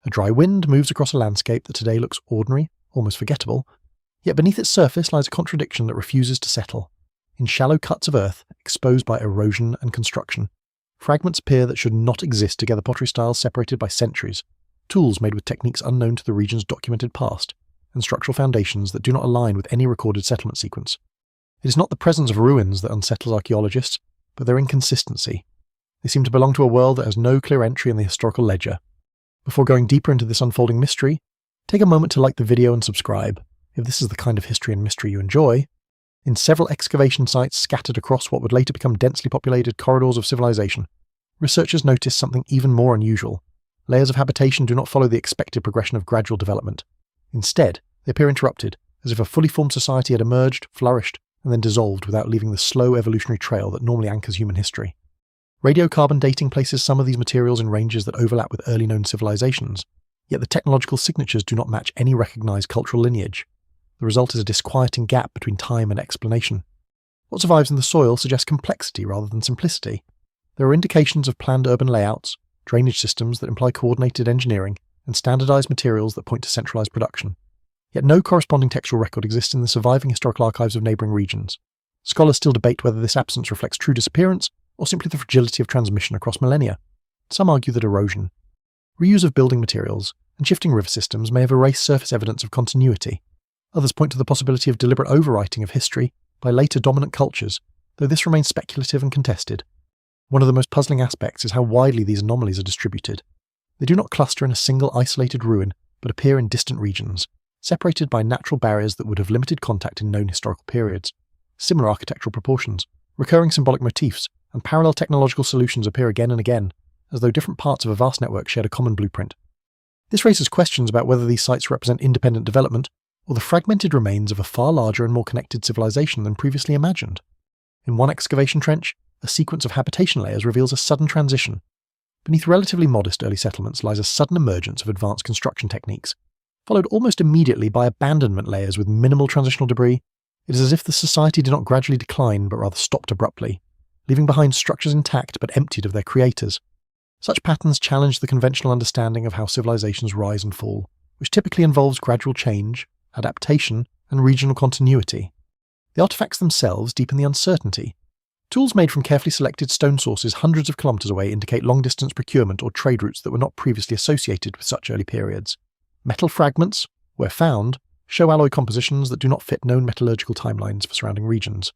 A dry wind moves across a landscape that today looks ordinary, almost forgettable, yet beneath its surface lies a contradiction that refuses to settle. In shallow cuts of earth, exposed by erosion and construction, fragments appear that should not exist together, pottery styles separated by centuries, tools made with techniques unknown to the region's documented past, and structural foundations that do not align with any recorded settlement sequence. It is not the presence of ruins that unsettles archaeologists, but their inconsistency. They seem to belong to a world that has no clear entry in the historical ledger. Before going deeper into this unfolding mystery, take a moment to like the video and subscribe, if this is the kind of history and mystery you enjoy. In several excavation sites scattered across what would later become densely populated corridors of civilization, researchers notice something even more unusual. Layers of habitation do not follow the expected progression of gradual development. Instead, they appear interrupted, as if a fully formed society had emerged, flourished, and then dissolved without leaving the slow evolutionary trail that normally anchors human history. Radiocarbon dating places some of these materials in ranges that overlap with early known civilizations, yet the technological signatures do not match any recognized cultural lineage. The result is a disquieting gap between time and explanation. What survives in the soil suggests complexity rather than simplicity. There are indications of planned urban layouts, drainage systems that imply coordinated engineering, and standardized materials that point to centralized production. Yet no corresponding textual record exists in the surviving historical archives of neighboring regions. Scholars still debate whether this absence reflects true disappearance or simply the fragility of transmission across millennia. Some argue that erosion, reuse of building materials, and shifting river systems may have erased surface evidence of continuity. Others point to the possibility of deliberate overwriting of history by later dominant cultures, though this remains speculative and contested. One of the most puzzling aspects is how widely these anomalies are distributed. They do not cluster in a single isolated ruin, but appear in distant regions, separated by natural barriers that would have limited contact in known historical periods. Similar architectural proportions, recurring symbolic motifs, and parallel technological solutions appear again and again, as though different parts of a vast network shared a common blueprint. This raises questions about whether these sites represent independent development, or the fragmented remains of a far larger and more connected civilization than previously imagined. In one excavation trench, a sequence of habitation layers reveals a sudden transition. Beneath relatively modest early settlements lies a sudden emergence of advanced construction techniques, followed almost immediately by abandonment layers with minimal transitional debris. It is as if the society did not gradually decline but rather stopped abruptly, leaving behind structures intact but emptied of their creators. Such patterns challenge the conventional understanding of how civilizations rise and fall, which typically involves gradual change, adaptation, and regional continuity. The artifacts themselves deepen the uncertainty. Tools made from carefully selected stone sources hundreds of kilometers away indicate long-distance procurement or trade routes that were not previously associated with such early periods. Metal fragments, where found, show alloy compositions that do not fit known metallurgical timelines for surrounding regions.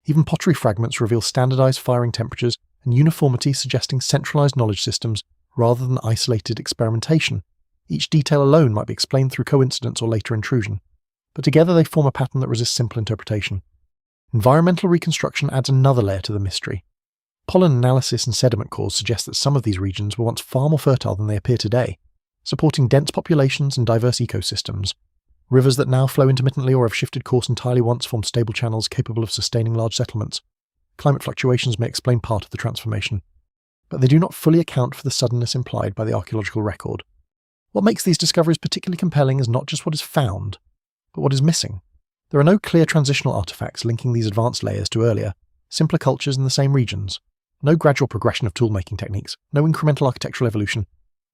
Even pottery fragments reveal standardized firing temperatures and uniformity, suggesting centralized knowledge systems rather than isolated experimentation. Each detail alone might be explained through coincidence or later intrusion, but together they form a pattern that resists simple interpretation. Environmental reconstruction adds another layer to the mystery. Pollen analysis and sediment cores suggest that some of these regions were once far more fertile than they appear today, supporting dense populations and diverse ecosystems. Rivers that now flow intermittently or have shifted course entirely once formed stable channels capable of sustaining large settlements. Climate fluctuations may explain part of the transformation, but they do not fully account for the suddenness implied by the archaeological record. What makes these discoveries particularly compelling is not just what is found, but what is missing. There are no clear transitional artifacts linking these advanced layers to earlier, simpler cultures in the same regions. No gradual progression of tool-making techniques, no incremental architectural evolution.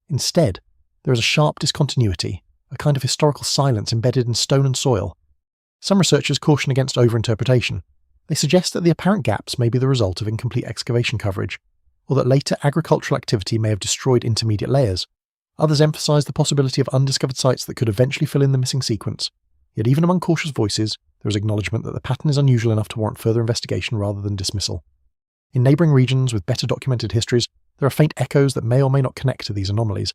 Instead, there is a sharp discontinuity, a kind of historical silence embedded in stone and soil. Some researchers caution against overinterpretation. They suggest that the apparent gaps may be the result of incomplete excavation coverage, or that later agricultural activity may have destroyed intermediate layers. Others emphasize the possibility of undiscovered sites that could eventually fill in the missing sequence. Yet even among cautious voices, there is acknowledgement that the pattern is unusual enough to warrant further investigation rather than dismissal. In neighbouring regions with better documented histories, there are faint echoes that may or may not connect to these anomalies.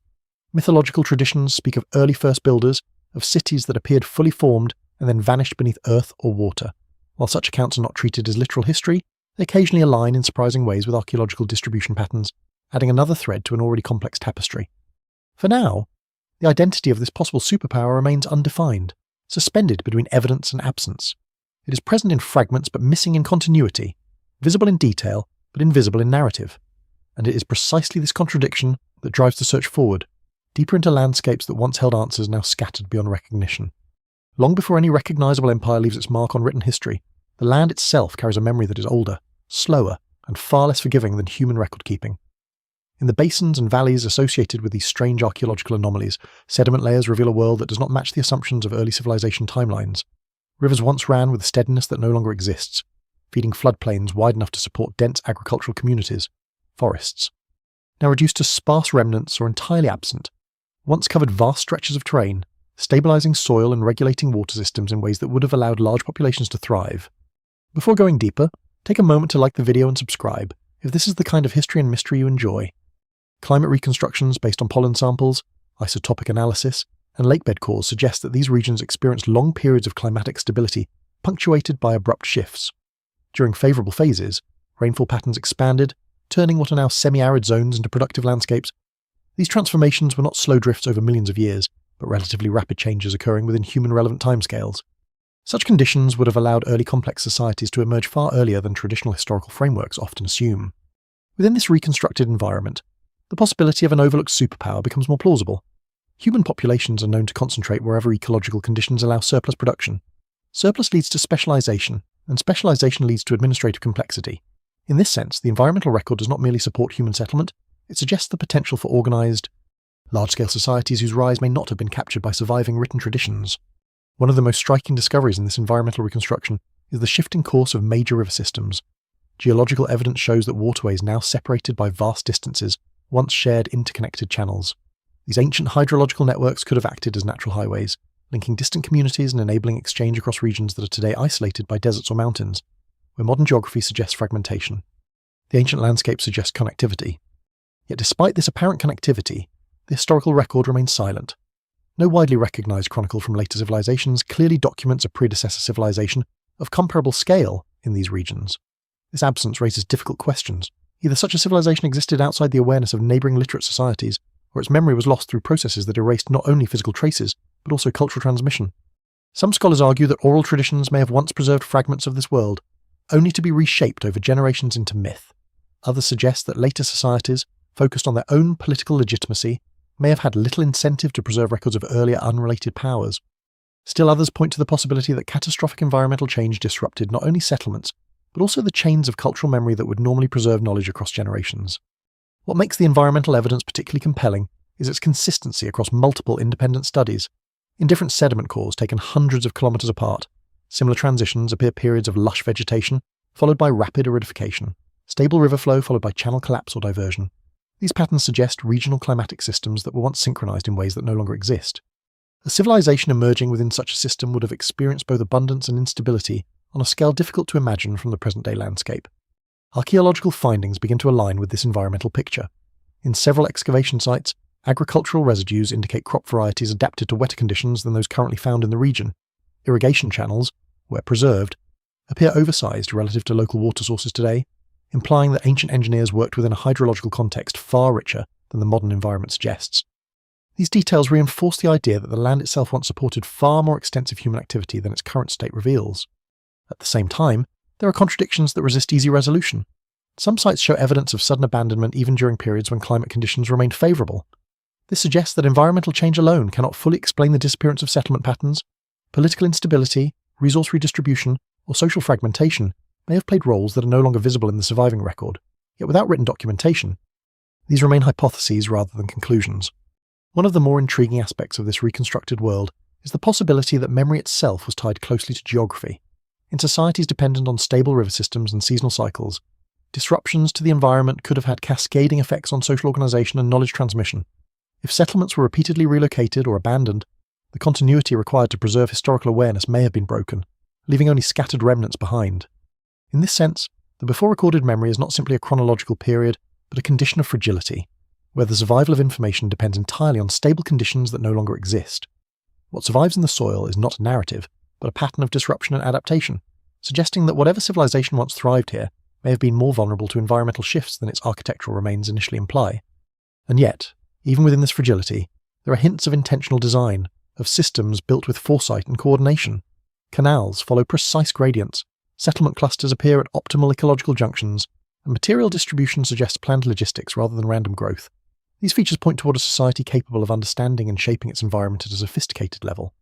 Mythological traditions speak of early first builders, of cities that appeared fully formed and then vanished beneath earth or water. While such accounts are not treated as literal history, they occasionally align in surprising ways with archaeological distribution patterns, adding another thread to an already complex tapestry. For now, the identity of this possible superpower remains undefined, suspended between evidence and absence. It is present in fragments but missing in continuity, visible in detail but invisible in narrative. And it is precisely this contradiction that drives the search forward, deeper into landscapes that once held answers now scattered beyond recognition. Long before any recognizable empire leaves its mark on written history, the land itself carries a memory that is older, slower, and far less forgiving than human record-keeping. In the basins and valleys associated with these strange archaeological anomalies, sediment layers reveal a world that does not match the assumptions of early civilization timelines. Rivers once ran with a steadiness that no longer exists, feeding floodplains wide enough to support dense agricultural communities, forests. Now reduced to sparse remnants or entirely absent, once covered vast stretches of terrain, stabilizing soil and regulating water systems in ways that would have allowed large populations to thrive. Before going deeper, take a moment to like the video and subscribe if this is the kind of history and mystery you enjoy. Climate reconstructions based on pollen samples, isotopic analysis, and lakebed cores suggest that these regions experienced long periods of climatic stability, punctuated by abrupt shifts. During favourable phases, rainfall patterns expanded, turning what are now semi-arid zones into productive landscapes. These transformations were not slow drifts over millions of years, but relatively rapid changes occurring within human-relevant timescales. Such conditions would have allowed early complex societies to emerge far earlier than traditional historical frameworks often assume. Within this reconstructed environment, the possibility of an overlooked superpower becomes more plausible. Human populations are known to concentrate wherever ecological conditions allow surplus production. Surplus leads to specialization, and specialization leads to administrative complexity. In this sense, the environmental record does not merely support human settlement, it suggests the potential for organized, large-scale societies whose rise may not have been captured by surviving written traditions. One of the most striking discoveries in this environmental reconstruction is the shifting course of major river systems. Geological evidence shows that waterways now separated by vast distances once shared interconnected channels. These ancient hydrological networks could have acted as natural highways, linking distant communities and enabling exchange across regions that are today isolated by deserts or mountains, where modern geography suggests fragmentation. The ancient landscape suggests connectivity. Yet despite this apparent connectivity, the historical record remains silent. No widely recognized chronicle from later civilizations clearly documents a predecessor civilization of comparable scale in these regions. This absence raises difficult questions. Either such a civilization existed outside the awareness of neighbouring literate societies, or its memory was lost through processes that erased not only physical traces, but also cultural transmission. Some scholars argue that oral traditions may have once preserved fragments of this world, only to be reshaped over generations into myth. Others suggest that later societies, focused on their own political legitimacy, may have had little incentive to preserve records of earlier unrelated powers. Still others point to the possibility that catastrophic environmental change disrupted not only settlements, but also the chains of cultural memory that would normally preserve knowledge across generations. What makes the environmental evidence particularly compelling is its consistency across multiple independent studies. In different sediment cores taken hundreds of kilometres apart, similar transitions appear periods of lush vegetation, followed by rapid aridification, stable river flow followed by channel collapse or diversion. These patterns suggest regional climatic systems that were once synchronized in ways that no longer exist. A civilization emerging within such a system would have experienced both abundance and instability on a scale difficult to imagine from the present-day landscape. Archaeological findings begin to align with this environmental picture. In several excavation sites, agricultural residues indicate crop varieties adapted to wetter conditions than those currently found in the region. Irrigation channels, where preserved, appear oversized relative to local water sources today, implying that ancient engineers worked within a hydrological context far richer than the modern environment suggests. These details reinforce the idea that the land itself once supported far more extensive human activity than its current state reveals. At the same time, there are contradictions that resist easy resolution. Some sites show evidence of sudden abandonment even during periods when climate conditions remained favourable. This suggests that environmental change alone cannot fully explain the disappearance of settlement patterns. Political instability, resource redistribution, or social fragmentation may have played roles that are no longer visible in the surviving record, yet without written documentation, these remain hypotheses rather than conclusions. One of the more intriguing aspects of this reconstructed world is the possibility that memory itself was tied closely to geography. In societies dependent on stable river systems and seasonal cycles, disruptions to the environment could have had cascading effects on social organisation and knowledge transmission. If settlements were repeatedly relocated or abandoned, the continuity required to preserve historical awareness may have been broken, leaving only scattered remnants behind. In this sense, the before-recorded memory is not simply a chronological period, but a condition of fragility, where the survival of information depends entirely on stable conditions that no longer exist. What survives in the soil is not a narrative, but a pattern of disruption and adaptation, suggesting that whatever civilization once thrived here may have been more vulnerable to environmental shifts than its architectural remains initially imply. And yet, even within this fragility, there are hints of intentional design, of systems built with foresight and coordination. Canals follow precise gradients, settlement clusters appear at optimal ecological junctions, and material distribution suggests planned logistics rather than random growth. These features point toward a society capable of understanding and shaping its environment at a sophisticated level,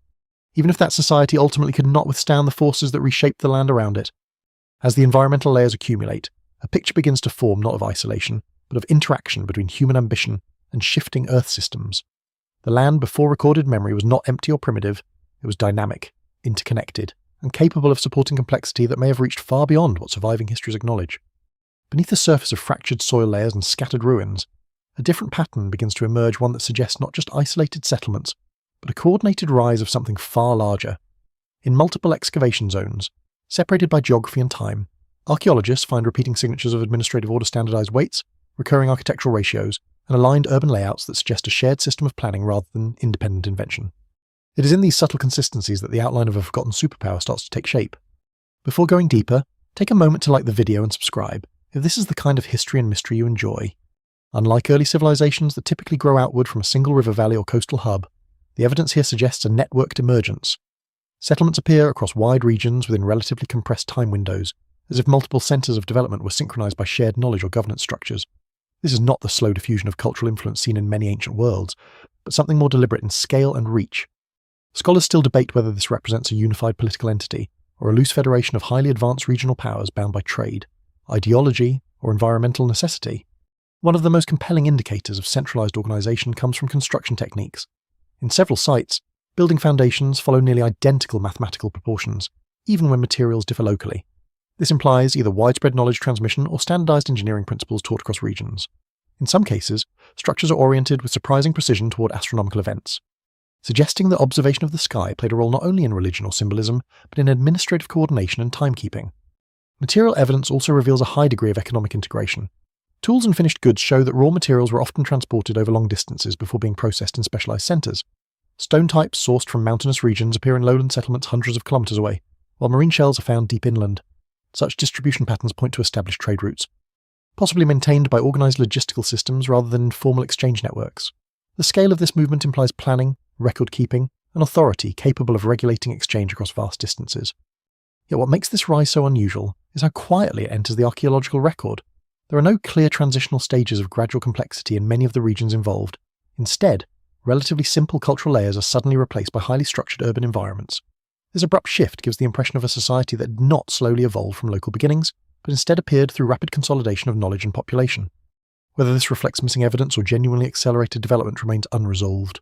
even if that society ultimately could not withstand the forces that reshaped the land around it. As the environmental layers accumulate, a picture begins to form not of isolation, but of interaction between human ambition and shifting Earth systems. The land before recorded memory was not empty or primitive, it was dynamic, interconnected, and capable of supporting complexity that may have reached far beyond what surviving histories acknowledge. Beneath the surface of fractured soil layers and scattered ruins, a different pattern begins to emerge, one that suggests not just isolated settlements, but a coordinated rise of something far larger. In multiple excavation zones, separated by geography and time, archaeologists find repeating signatures of administrative order standardized weights, recurring architectural ratios, and aligned urban layouts that suggest a shared system of planning rather than independent invention. It is in these subtle consistencies that the outline of a forgotten superpower starts to take shape. Before going deeper, take a moment to like the video and subscribe, if this is the kind of history and mystery you enjoy. Unlike early civilizations that typically grow outward from a single river valley or coastal hub, the evidence here suggests a networked emergence. Settlements appear across wide regions within relatively compressed time windows, as if multiple centres of development were synchronized by shared knowledge or governance structures. This is not the slow diffusion of cultural influence seen in many ancient worlds, but something more deliberate in scale and reach. Scholars still debate whether this represents a unified political entity, or a loose federation of highly advanced regional powers bound by trade, ideology, or environmental necessity. One of the most compelling indicators of centralized organization comes from construction techniques. In several sites, building foundations follow nearly identical mathematical proportions, even when materials differ locally. This implies either widespread knowledge transmission or standardized engineering principles taught across regions. In some cases, structures are oriented with surprising precision toward astronomical events, suggesting that observation of the sky played a role not only in religion or symbolism, but in administrative coordination and timekeeping. Material evidence also reveals a high degree of economic integration. Tools and finished goods show that raw materials were often transported over long distances before being processed in specialized centers. Stone types sourced from mountainous regions appear in lowland settlements hundreds of kilometers away, while marine shells are found deep inland. Such distribution patterns point to established trade routes, possibly maintained by organized logistical systems rather than informal exchange networks. The scale of this movement implies planning, record-keeping, and authority capable of regulating exchange across vast distances. Yet what makes this rise so unusual is how quietly it enters the archaeological record. There are no clear transitional stages of gradual complexity in many of the regions involved. Instead, relatively simple cultural layers are suddenly replaced by highly structured urban environments. This abrupt shift gives the impression of a society that did not slowly evolve from local beginnings, but instead appeared through rapid consolidation of knowledge and population. Whether this reflects missing evidence or genuinely accelerated development remains unresolved.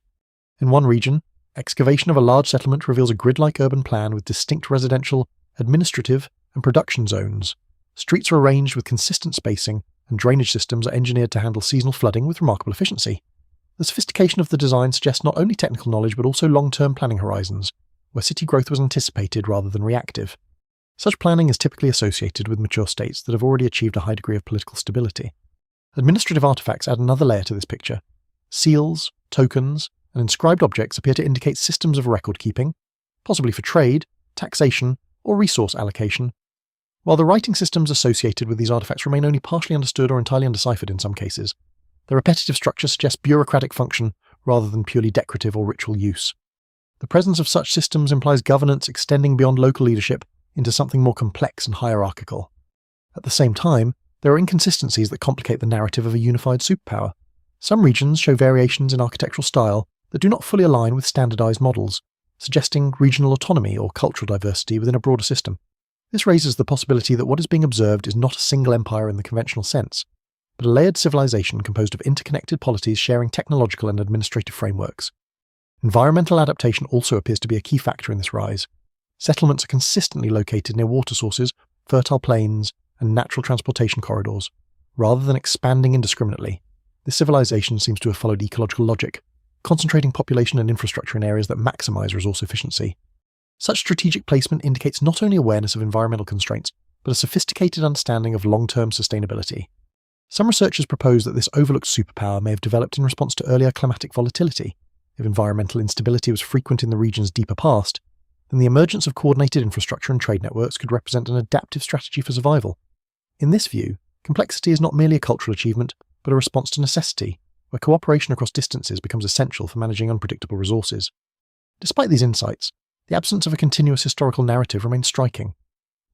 In one region, excavation of a large settlement reveals a grid-like urban plan with distinct residential, administrative, and production zones. Streets are arranged with consistent spacing, and drainage systems are engineered to handle seasonal flooding with remarkable efficiency. The sophistication of the design suggests not only technical knowledge but also long-term planning horizons, where city growth was anticipated rather than reactive. Such planning is typically associated with mature states that have already achieved a high degree of political stability. Administrative artifacts add another layer to this picture. Seals, tokens, and inscribed objects appear to indicate systems of record-keeping, possibly for trade, taxation, or resource allocation. While the writing systems associated with these artifacts remain only partially understood or entirely undeciphered in some cases, their repetitive structure suggests bureaucratic function rather than purely decorative or ritual use. The presence of such systems implies governance extending beyond local leadership into something more complex and hierarchical. At the same time, there are inconsistencies that complicate the narrative of a unified superpower. Some regions show variations in architectural style that do not fully align with standardized models, suggesting regional autonomy or cultural diversity within a broader system. This raises the possibility that what is being observed is not a single empire in the conventional sense, but a layered civilization composed of interconnected polities sharing technological and administrative frameworks. Environmental adaptation also appears to be a key factor in this rise. Settlements are consistently located near water sources, fertile plains, and natural transportation corridors. Rather than expanding indiscriminately, this civilization seems to have followed ecological logic, concentrating population and infrastructure in areas that maximize resource efficiency. Such strategic placement indicates not only awareness of environmental constraints, but a sophisticated understanding of long-term sustainability. Some researchers propose that this overlooked superpower may have developed in response to earlier climatic volatility. If environmental instability was frequent in the region's deeper past, then the emergence of coordinated infrastructure and trade networks could represent an adaptive strategy for survival. In this view, complexity is not merely a cultural achievement, but a response to necessity, where cooperation across distances becomes essential for managing unpredictable resources. Despite these insights, the absence of a continuous historical narrative remains striking.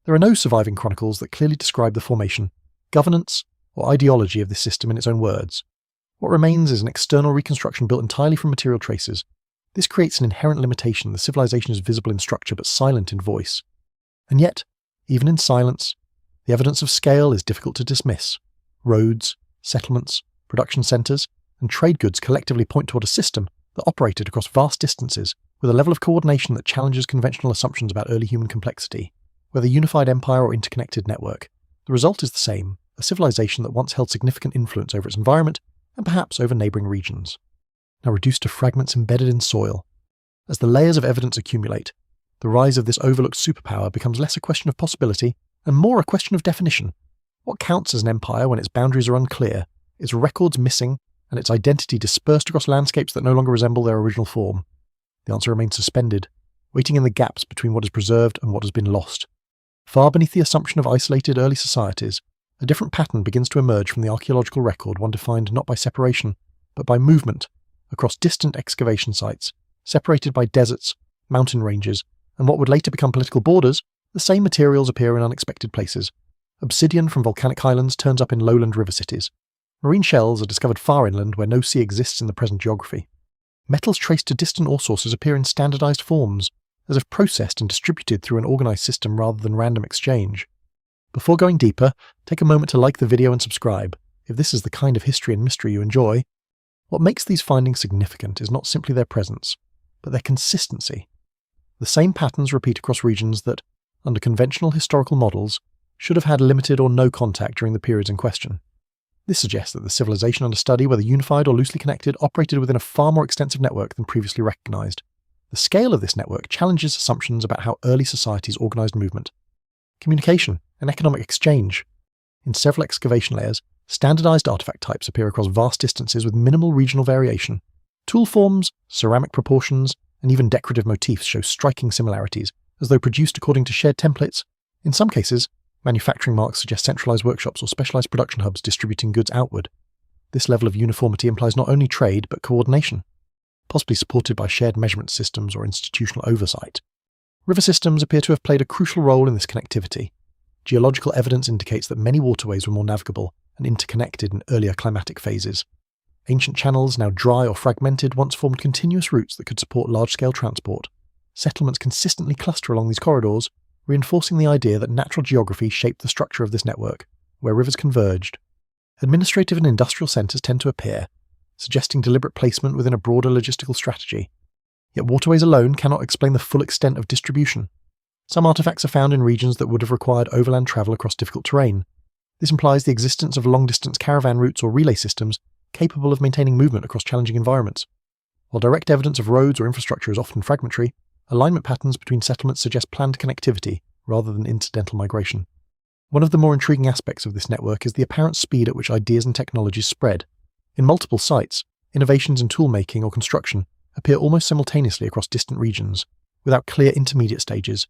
There are no surviving chronicles that clearly describe the formation, governance, or ideology of this system in its own words. What remains is an external reconstruction built entirely from material traces. This creates an inherent limitation. The civilization is visible in structure but silent in voice. And yet, even in silence, the evidence of scale is difficult to dismiss. Roads, settlements, production centres, and trade goods collectively point toward a system that operated across vast distances with a level of coordination that challenges conventional assumptions about early human complexity. Whether unified empire or interconnected network, the result is the same, a civilization that once held significant influence over its environment and perhaps over neighbouring regions, now reduced to fragments embedded in soil. As the layers of evidence accumulate, the rise of this overlooked superpower becomes less a question of possibility and more a question of definition. What counts as an empire when its boundaries are unclear, its records missing, and its identity dispersed across landscapes that no longer resemble their original form? The answer remains suspended, waiting in the gaps between what is preserved and what has been lost. Far beneath the assumption of isolated early societies, a different pattern begins to emerge from the archaeological record, one defined not by separation, but by movement, across distant excavation sites, separated by deserts, mountain ranges, and what would later become political borders. The same materials appear in unexpected places. Obsidian from volcanic highlands turns up in lowland river cities. Marine shells are discovered far inland where no sea exists in the present geography. Metals traced to distant ore sources appear in standardized forms, as if processed and distributed through an organized system rather than random exchange. Before going deeper, take a moment to like the video and subscribe, if this is the kind of history and mystery you enjoy. What makes these findings significant is not simply their presence, but their consistency. The same patterns repeat across regions that, under conventional historical models, should have had limited or no contact during the periods in question. This suggests that the civilization under study, whether unified or loosely connected, operated within a far more extensive network than previously recognized. The scale of this network challenges assumptions about how early societies organized movement, communication, and economic exchange. In several excavation layers, standardized artifact types appear across vast distances with minimal regional variation. Tool forms, ceramic proportions, and even decorative motifs show striking similarities, as though produced according to shared templates. In some cases, manufacturing marks suggest centralized workshops or specialized production hubs distributing goods outward. This level of uniformity implies not only trade, but coordination, possibly supported by shared measurement systems or institutional oversight. River systems appear to have played a crucial role in this connectivity. Geological evidence indicates that many waterways were more navigable and interconnected in earlier climatic phases. Ancient channels, now dry or fragmented, once formed continuous routes that could support large-scale transport. Settlements consistently cluster along these corridors, reinforcing the idea that natural geography shaped the structure of this network, where rivers converged. Administrative and industrial centres tend to appear, suggesting deliberate placement within a broader logistical strategy. Yet waterways alone cannot explain the full extent of distribution. Some artefacts are found in regions that would have required overland travel across difficult terrain. This implies the existence of long-distance caravan routes or relay systems capable of maintaining movement across challenging environments. While direct evidence of roads or infrastructure is often fragmentary, alignment patterns between settlements suggest planned connectivity rather than incidental migration. One of the more intriguing aspects of this network is the apparent speed at which ideas and technologies spread. In multiple sites, innovations in tool-making or construction appear almost simultaneously across distant regions, without clear intermediate stages.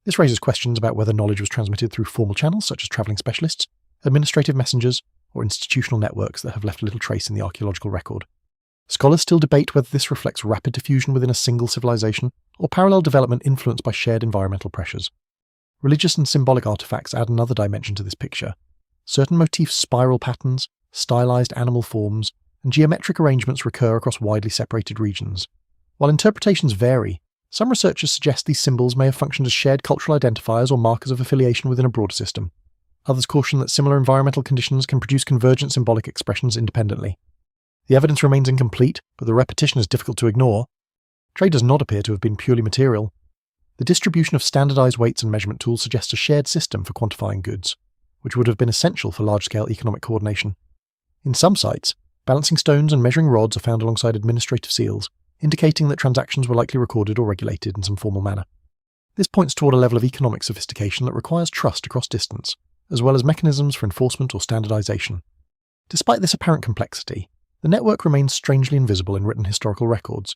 This raises questions about whether knowledge was transmitted through formal channels such as travelling specialists, administrative messengers, or institutional networks that have left little trace in the archaeological record. Scholars still debate whether this reflects rapid diffusion within a single civilization or parallel development influenced by shared environmental pressures. Religious and symbolic artifacts add another dimension to this picture. Certain motifs, spiral patterns, stylized animal forms, and geometric arrangements recur across widely separated regions. While interpretations vary, some researchers suggest these symbols may have functioned as shared cultural identifiers or markers of affiliation within a broader system. Others caution that similar environmental conditions can produce convergent symbolic expressions independently. The evidence remains incomplete, but the repetition is difficult to ignore. Trade does not appear to have been purely material. The distribution of standardized weights and measurement tools suggests a shared system for quantifying goods, which would have been essential for large-scale economic coordination. In some sites, balancing stones and measuring rods are found alongside administrative seals, indicating that transactions were likely recorded or regulated in some formal manner. This points toward a level of economic sophistication that requires trust across distance, as well as mechanisms for enforcement or standardization. Despite this apparent complexity, the network remains strangely invisible in written historical records.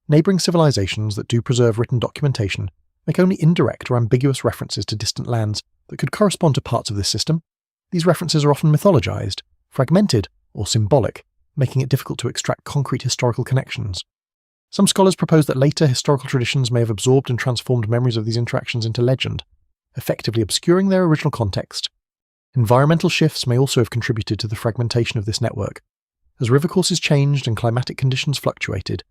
Neighbouring civilizations that do preserve written documentation make only indirect or ambiguous references to distant lands that could correspond to parts of this system. These references are often mythologized, fragmented, or symbolic, making it difficult to extract concrete historical connections. Some scholars propose that later historical traditions may have absorbed and transformed memories of these interactions into legend, effectively obscuring their original context. Environmental shifts may also have contributed to the fragmentation of this network. As river courses changed and climatic conditions fluctuated,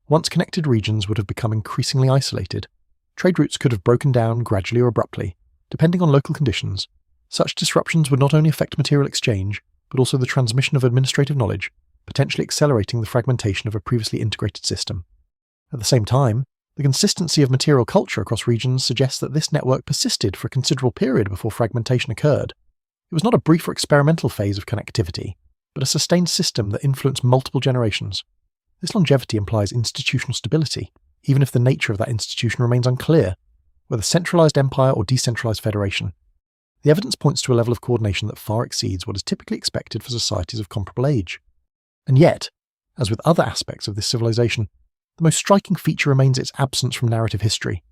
once connected regions would have become increasingly isolated. Trade routes could have broken down gradually or abruptly, depending on local conditions. Such disruptions would not only affect material exchange, but but also the transmission of administrative knowledge, potentially accelerating the fragmentation of a previously integrated system. At the same time, the consistency of material culture across regions suggests that this network persisted for a considerable period before fragmentation occurred. It was not a brief or experimental phase of connectivity, but a sustained system that influenced multiple generations. This longevity implies institutional stability, even if the nature of that institution remains unclear, whether centralized empire or decentralized federation. The evidence points to a level of coordination that far exceeds what is typically expected for societies of comparable age. And yet, as with other aspects of this civilization, the most striking feature remains its absence from narrative history.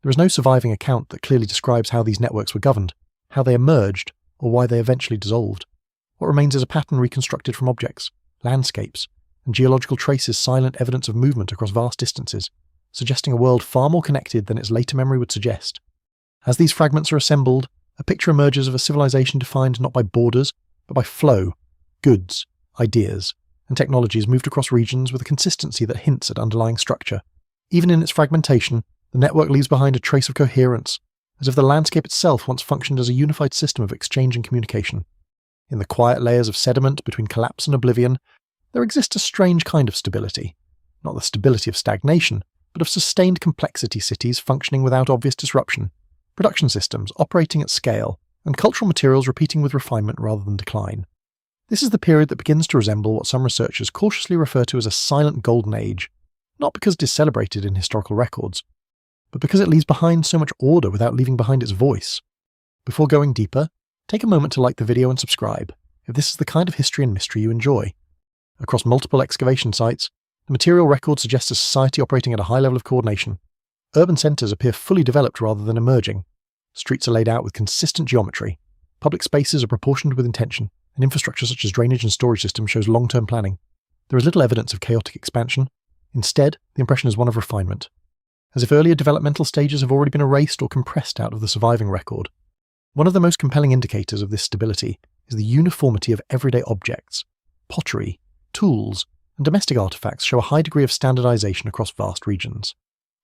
There is no surviving account that clearly describes how these networks were governed, how they emerged, or why they eventually dissolved. What remains is a pattern reconstructed from objects, landscapes, and geological traces, silent evidence of movement across vast distances, suggesting a world far more connected than its later memory would suggest. As these fragments are assembled, a picture emerges of a civilization defined not by borders, but by flow, goods, ideas, and technologies moved across regions with a consistency that hints at underlying structure. Even in its fragmentation, the network leaves behind a trace of coherence, as if the landscape itself once functioned as a unified system of exchange and communication. In the quiet layers of sediment between collapse and oblivion, there exists a strange kind of stability. Not the stability of stagnation, but of sustained complexity, cities functioning without obvious disruption, production systems operating at scale, and cultural materials repeating with refinement rather than decline. This is the period that begins to resemble what some researchers cautiously refer to as a silent golden age, not because it is celebrated in historical records, but because it leaves behind so much order without leaving behind its voice. Before going deeper, take a moment to like the video and subscribe, if this is the kind of history and mystery you enjoy. Across multiple excavation sites, the material record suggests a society operating at a high level of coordination. Urban centres appear fully developed rather than emerging. Streets are laid out with consistent geometry. Public spaces are proportioned with intention, and infrastructure such as drainage and storage systems shows long-term planning. There is little evidence of chaotic expansion. Instead, the impression is one of refinement, as if earlier developmental stages have already been erased or compressed out of the surviving record. One of the most compelling indicators of this stability is the uniformity of everyday objects. Pottery, tools, and domestic artifacts show a high degree of standardization across vast regions.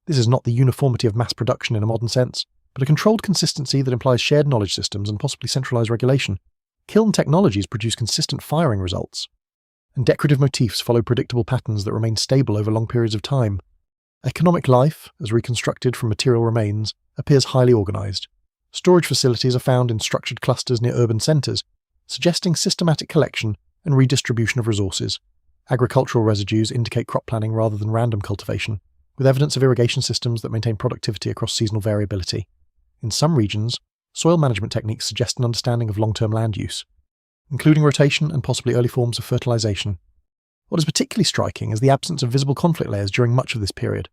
This is not the uniformity of mass production in a modern sense, but a controlled consistency that implies shared knowledge systems and possibly centralized regulation. Kiln technologies produce consistent firing results, and decorative motifs follow predictable patterns that remain stable over long periods of time. Economic life, as reconstructed from material remains, appears highly organized. Storage facilities are found in structured clusters near urban centers, suggesting systematic collection and redistribution of resources. Agricultural residues indicate crop planning rather than random cultivation, with evidence of irrigation systems that maintain productivity across seasonal variability. In some regions, soil management techniques suggest an understanding of long-term land use, including rotation and possibly early forms of fertilization. What is particularly striking is the absence of visible conflict layers during much of this period.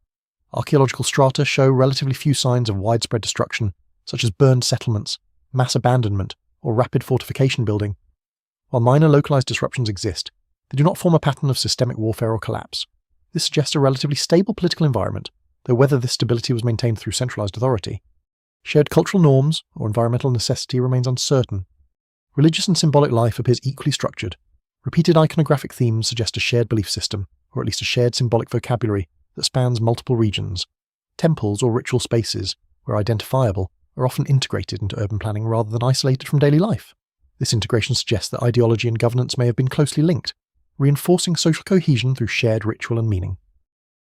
Archaeological strata show relatively few signs of widespread destruction, such as burned settlements, mass abandonment, or rapid fortification building. While minor localized disruptions exist, they do not form a pattern of systemic warfare or collapse. This suggests a relatively stable political environment, though whether this stability was maintained through centralized authority. Shared cultural norms or environmental necessity remains uncertain. Religious and symbolic life appears equally structured. Repeated iconographic themes suggest a shared belief system, or at least a shared symbolic vocabulary that spans multiple regions. Temples or ritual spaces, where identifiable, are often integrated into urban planning rather than isolated from daily life. This integration suggests that ideology and governance may have been closely linked, reinforcing social cohesion through shared ritual and meaning.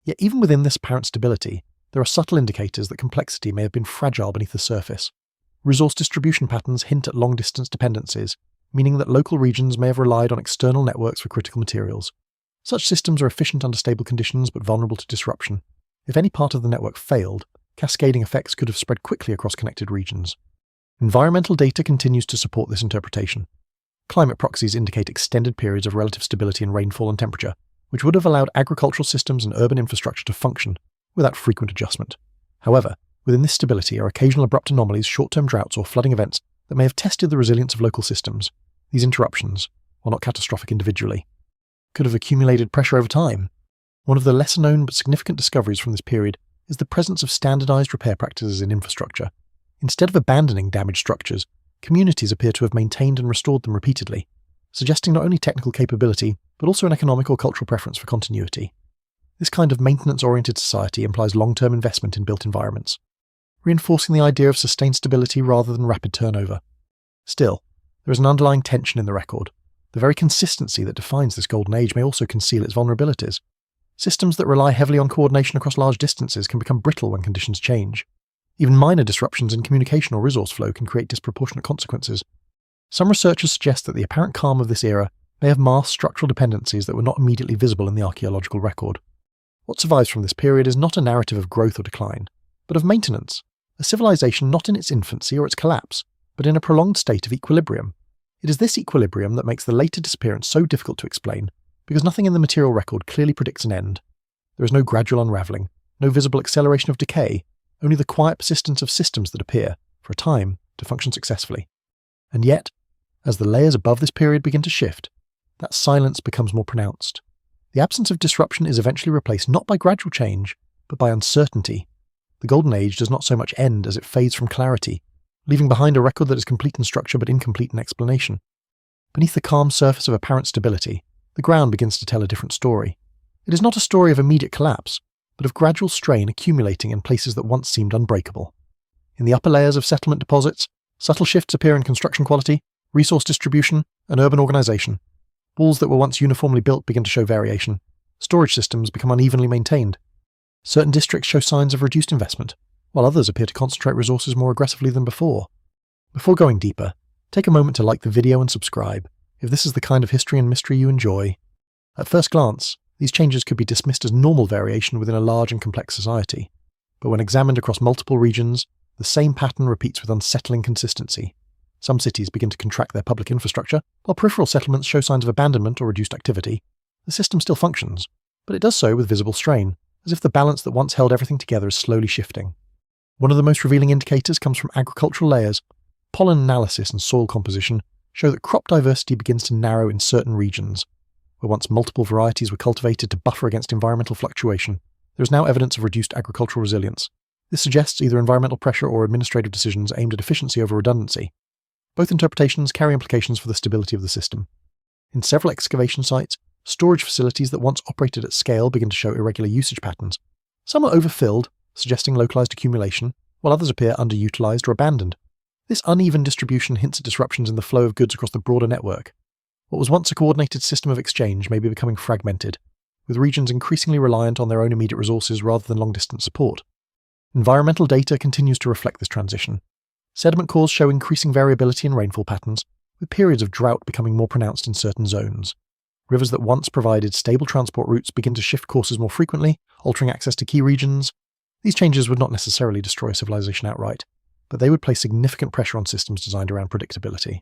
Yet even within this apparent stability, there are subtle indicators that complexity may have been fragile beneath the surface. Resource distribution patterns hint at long-distance dependencies, meaning that local regions may have relied on external networks for critical materials. Such systems are efficient under stable conditions but vulnerable to disruption. If any part of the network failed, cascading effects could have spread quickly across connected regions. Environmental data continues to support this interpretation. Climate proxies indicate extended periods of relative stability in rainfall and temperature, which would have allowed agricultural systems and urban infrastructure to function without frequent adjustment. However, within this stability are occasional abrupt anomalies, short-term droughts, or flooding events that may have tested the resilience of local systems. These interruptions, while not catastrophic individually, could have accumulated pressure over time. One of the lesser-known but significant discoveries from this period is the presence of standardized repair practices in infrastructure. Instead of abandoning damaged structures, communities appear to have maintained and restored them repeatedly, suggesting not only technical capability, but also an economic or cultural preference for continuity. This kind of maintenance-oriented society implies long-term investment in built environments, reinforcing the idea of sustained stability rather than rapid turnover. Still, there is an underlying tension in the record. The very consistency that defines this golden age may also conceal its vulnerabilities. Systems that rely heavily on coordination across large distances can become brittle when conditions change. Even minor disruptions in communication or resource flow can create disproportionate consequences. Some researchers suggest that the apparent calm of this era may have masked structural dependencies that were not immediately visible in the archaeological record. What survives from this period is not a narrative of growth or decline, but of maintenance, a civilization not in its infancy or its collapse, but in a prolonged state of equilibrium. It is this equilibrium that makes the later disappearance so difficult to explain, because nothing in the material record clearly predicts an end. There is no gradual unravelling, no visible acceleration of decay, only the quiet persistence of systems that appear, for a time, to function successfully. And yet, as the layers above this period begin to shift, that silence becomes more pronounced. The absence of disruption is eventually replaced not by gradual change, but by uncertainty. The Golden Age does not so much end as it fades from clarity, leaving behind a record that is complete in structure but incomplete in explanation. Beneath the calm surface of apparent stability, the ground begins to tell a different story. It is not a story of immediate collapse, but of gradual strain accumulating in places that once seemed unbreakable. In the upper layers of settlement deposits, subtle shifts appear in construction quality, resource distribution, and urban organisation. Walls that were once uniformly built begin to show variation. Storage systems become unevenly maintained. Certain districts show signs of reduced investment, while others appear to concentrate resources more aggressively than before. Before going deeper, take a moment to like the video and subscribe, if this is the kind of history and mystery you enjoy. At first glance, these changes could be dismissed as normal variation within a large and complex society, but when examined across multiple regions, the same pattern repeats with unsettling consistency. Some cities begin to contract their public infrastructure, while peripheral settlements show signs of abandonment or reduced activity. The system still functions, but it does so with visible strain, as if the balance that once held everything together is slowly shifting. One of the most revealing indicators comes from agricultural layers. Pollen analysis and soil composition show that crop diversity begins to narrow in certain regions. Where once multiple varieties were cultivated to buffer against environmental fluctuation, there is now evidence of reduced agricultural resilience. This suggests either environmental pressure or administrative decisions aimed at efficiency over redundancy. Both interpretations carry implications for the stability of the system. In several excavation sites, storage facilities that once operated at scale begin to show irregular usage patterns. Some are overfilled, suggesting localized accumulation, while others appear underutilized or abandoned. This uneven distribution hints at disruptions in the flow of goods across the broader network. What was once a coordinated system of exchange may be becoming fragmented, with regions increasingly reliant on their own immediate resources rather than long-distance support. Environmental data continues to reflect this transition. Sediment cores show increasing variability in rainfall patterns, with periods of drought becoming more pronounced in certain zones. Rivers that once provided stable transport routes begin to shift courses more frequently, altering access to key regions. These changes would not necessarily destroy a civilization outright, but they would place significant pressure on systems designed around predictability.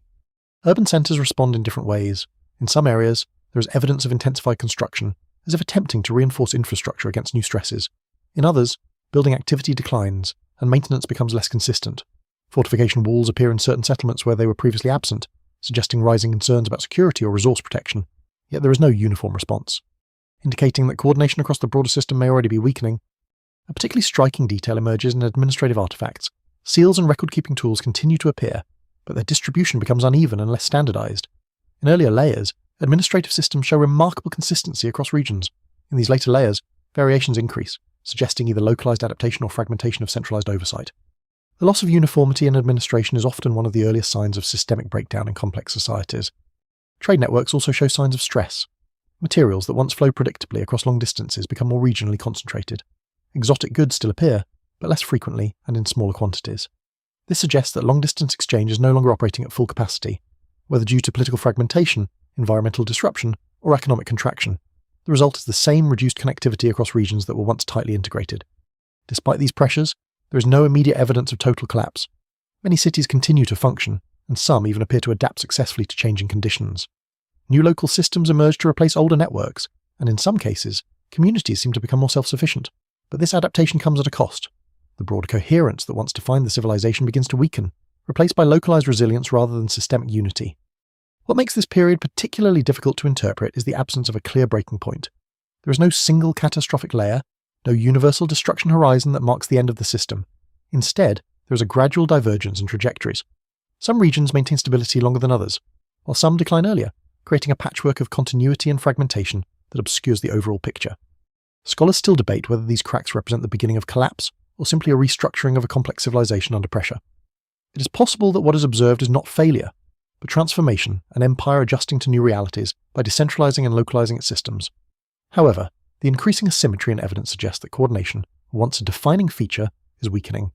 Urban centres respond in different ways. In some areas, there is evidence of intensified construction, as if attempting to reinforce infrastructure against new stresses. In others, building activity declines, and maintenance becomes less consistent. Fortification walls appear in certain settlements where they were previously absent, suggesting rising concerns about security or resource protection, yet there is no uniform response. Indicating that coordination across the broader system may already be weakening. A particularly striking detail emerges in administrative artifacts. Seals and record-keeping tools continue to appear, but their distribution becomes uneven and less standardized. In earlier layers, administrative systems show remarkable consistency across regions. In these later layers, variations increase, suggesting either localized adaptation or fragmentation of centralized oversight. The loss of uniformity in administration is often one of the earliest signs of systemic breakdown in complex societies. Trade networks also show signs of stress. Materials that once flowed predictably across long distances become more regionally concentrated. Exotic goods still appear, but less frequently and in smaller quantities. This suggests that long-distance exchange is no longer operating at full capacity, whether due to political fragmentation, environmental disruption, or economic contraction. The result is the same reduced connectivity across regions that were once tightly integrated. Despite these pressures, there is no immediate evidence of total collapse. Many cities continue to function, and some even appear to adapt successfully to changing conditions. New local systems emerge to replace older networks, and in some cases, communities seem to become more self-sufficient. But this adaptation comes at a cost. The broader coherence that once defined the civilization begins to weaken, replaced by localized resilience rather than systemic unity. What makes this period particularly difficult to interpret is the absence of a clear breaking point. There is no single catastrophic layer, no universal destruction horizon that marks the end of the system. Instead, there is a gradual divergence in trajectories. Some regions maintain stability longer than others, while some decline earlier, creating a patchwork of continuity and fragmentation that obscures the overall picture. Scholars still debate whether these cracks represent the beginning of collapse or simply a restructuring of a complex civilization under pressure. It is possible that what is observed is not failure, but transformation, an empire adjusting to new realities by decentralizing and localizing its systems. However, the increasing asymmetry in evidence suggests that coordination, once a defining feature, is weakening.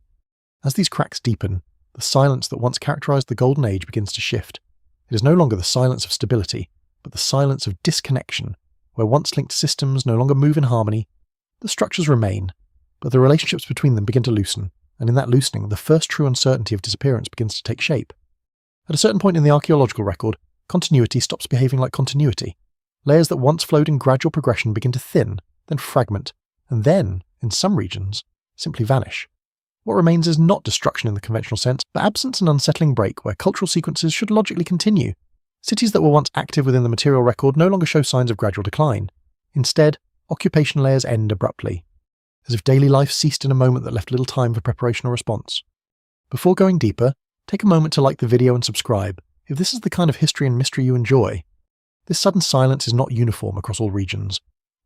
As these cracks deepen, the silence that once characterized the Golden Age begins to shift. It is no longer the silence of stability, but the silence of disconnection, where once linked systems no longer move in harmony. The structures remain, but the relationships between them begin to loosen, and in that loosening, the first true uncertainty of disappearance begins to take shape. At a certain point in the archaeological record, continuity stops behaving like continuity. Layers that once flowed in gradual progression begin to thin, then fragment, and then, in some regions, simply vanish. What remains is not destruction in the conventional sense, but absence and unsettling break where cultural sequences should logically continue. Cities that were once active within the material record no longer show signs of gradual decline. Instead, occupation layers end abruptly, as if daily life ceased in a moment that left little time for preparation or response. Before going deeper, take a moment to like the video and subscribe, if this is the kind of history and mystery you enjoy. This sudden silence is not uniform across all regions.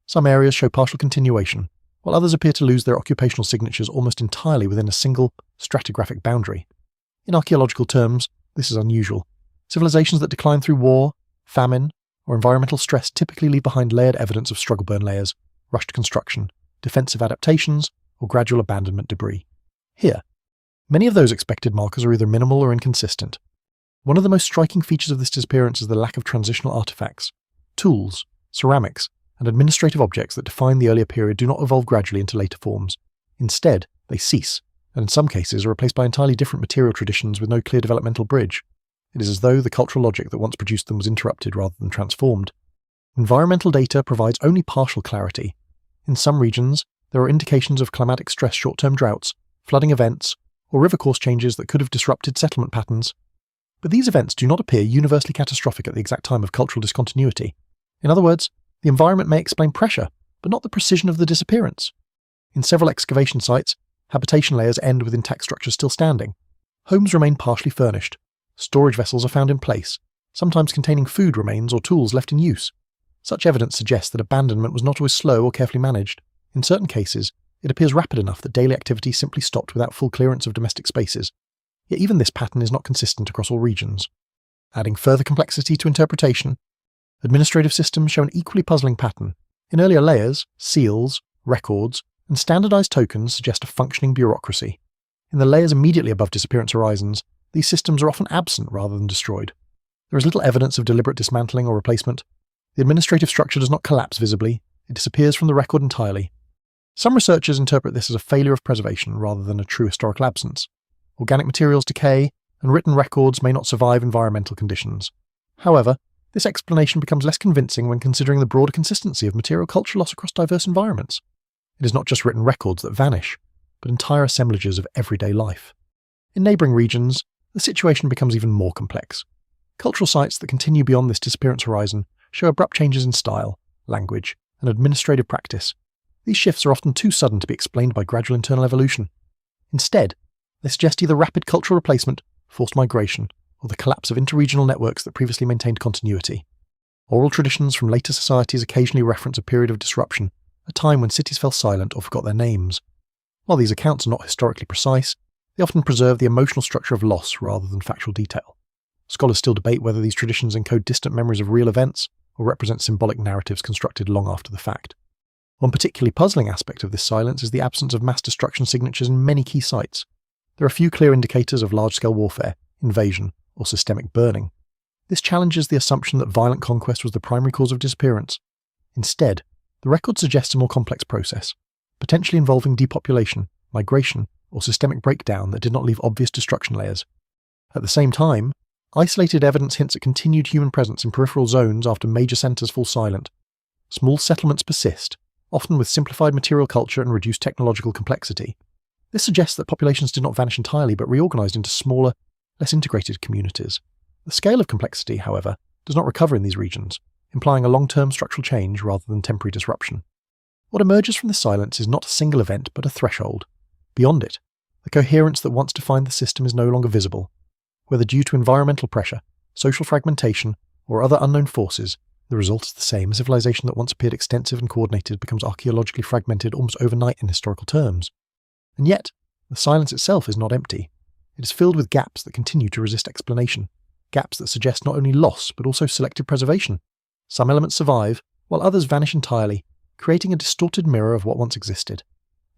Some areas show partial continuation, while others appear to lose their occupational signatures almost entirely within a single stratigraphic boundary. In archaeological terms, this is unusual. Civilizations that decline through war, famine, or environmental stress typically leave behind layered evidence of struggle burn layers, rushed construction, defensive adaptations, or gradual abandonment debris. Here, many of those expected markers are either minimal or inconsistent. One of the most striking features of this disappearance is the lack of transitional artifacts. Tools, ceramics, and administrative objects that define the earlier period do not evolve gradually into later forms. Instead, they cease, and in some cases are replaced by entirely different material traditions with no clear developmental bridge. It is as though the cultural logic that once produced them was interrupted rather than transformed. Environmental data provides only partial clarity. In some regions, there are indications of climatic stress, short-term droughts, flooding events, or river course changes that could have disrupted settlement patterns. But these events do not appear universally catastrophic at the exact time of cultural discontinuity. In other words, the environment may explain pressure, but not the precision of the disappearance. In several excavation sites, habitation layers end with intact structures still standing. Homes remain partially furnished. Storage vessels are found in place, sometimes containing food remains or tools left in use. Such evidence suggests that abandonment was not always slow or carefully managed. In certain cases, it appears rapid enough that daily activity simply stopped without full clearance of domestic spaces. Yet even this pattern is not consistent across all regions. Adding further complexity to interpretation, administrative systems show an equally puzzling pattern. In earlier layers, seals, records, and standardized tokens suggest a functioning bureaucracy. In the layers immediately above disappearance horizons, these systems are often absent rather than destroyed. There is little evidence of deliberate dismantling or replacement. The administrative structure does not collapse visibly, it disappears from the record entirely. Some researchers interpret this as a failure of preservation rather than a true historical absence. Organic materials decay, and written records may not survive environmental conditions. However, this explanation becomes less convincing when considering the broader consistency of material culture loss across diverse environments. It is not just written records that vanish, but entire assemblages of everyday life. In neighbouring regions, the situation becomes even more complex. Cultural sites that continue beyond this disappearance horizon show abrupt changes in style, language, and administrative practice. These shifts are often too sudden to be explained by gradual internal evolution. Instead, they suggest either rapid cultural replacement, forced migration, or the collapse of interregional networks that previously maintained continuity. Oral traditions from later societies occasionally reference a period of disruption, a time when cities fell silent or forgot their names. While these accounts are not historically precise, they often preserve the emotional structure of loss rather than factual detail. Scholars still debate whether these traditions encode distant memories of real events or represent symbolic narratives constructed long after the fact. One particularly puzzling aspect of this silence is the absence of mass destruction signatures in many key sites. There are few clear indicators of large-scale warfare, invasion, or systemic burning. This challenges the assumption that violent conquest was the primary cause of disappearance. Instead, the record suggests a more complex process, potentially involving depopulation, migration, or systemic breakdown that did not leave obvious destruction layers. At the same time, isolated evidence hints at continued human presence in peripheral zones after major centres fall silent. Small settlements persist, often with simplified material culture and reduced technological complexity. This suggests that populations did not vanish entirely but reorganised into smaller, less integrated communities. The scale of complexity, however, does not recover in these regions, implying a long-term structural change rather than temporary disruption. What emerges from this silence is not a single event but a threshold. Beyond it, the coherence that once defined the system is no longer visible. Whether due to environmental pressure, social fragmentation, or other unknown forces, the result is the same. A civilization that once appeared extensive and coordinated becomes archaeologically fragmented almost overnight in historical terms. And yet, the silence itself is not empty. It is filled with gaps that continue to resist explanation. gaps that suggest not only loss but also selective preservation. Some elements survive, while others vanish entirely, creating a distorted mirror of what once existed.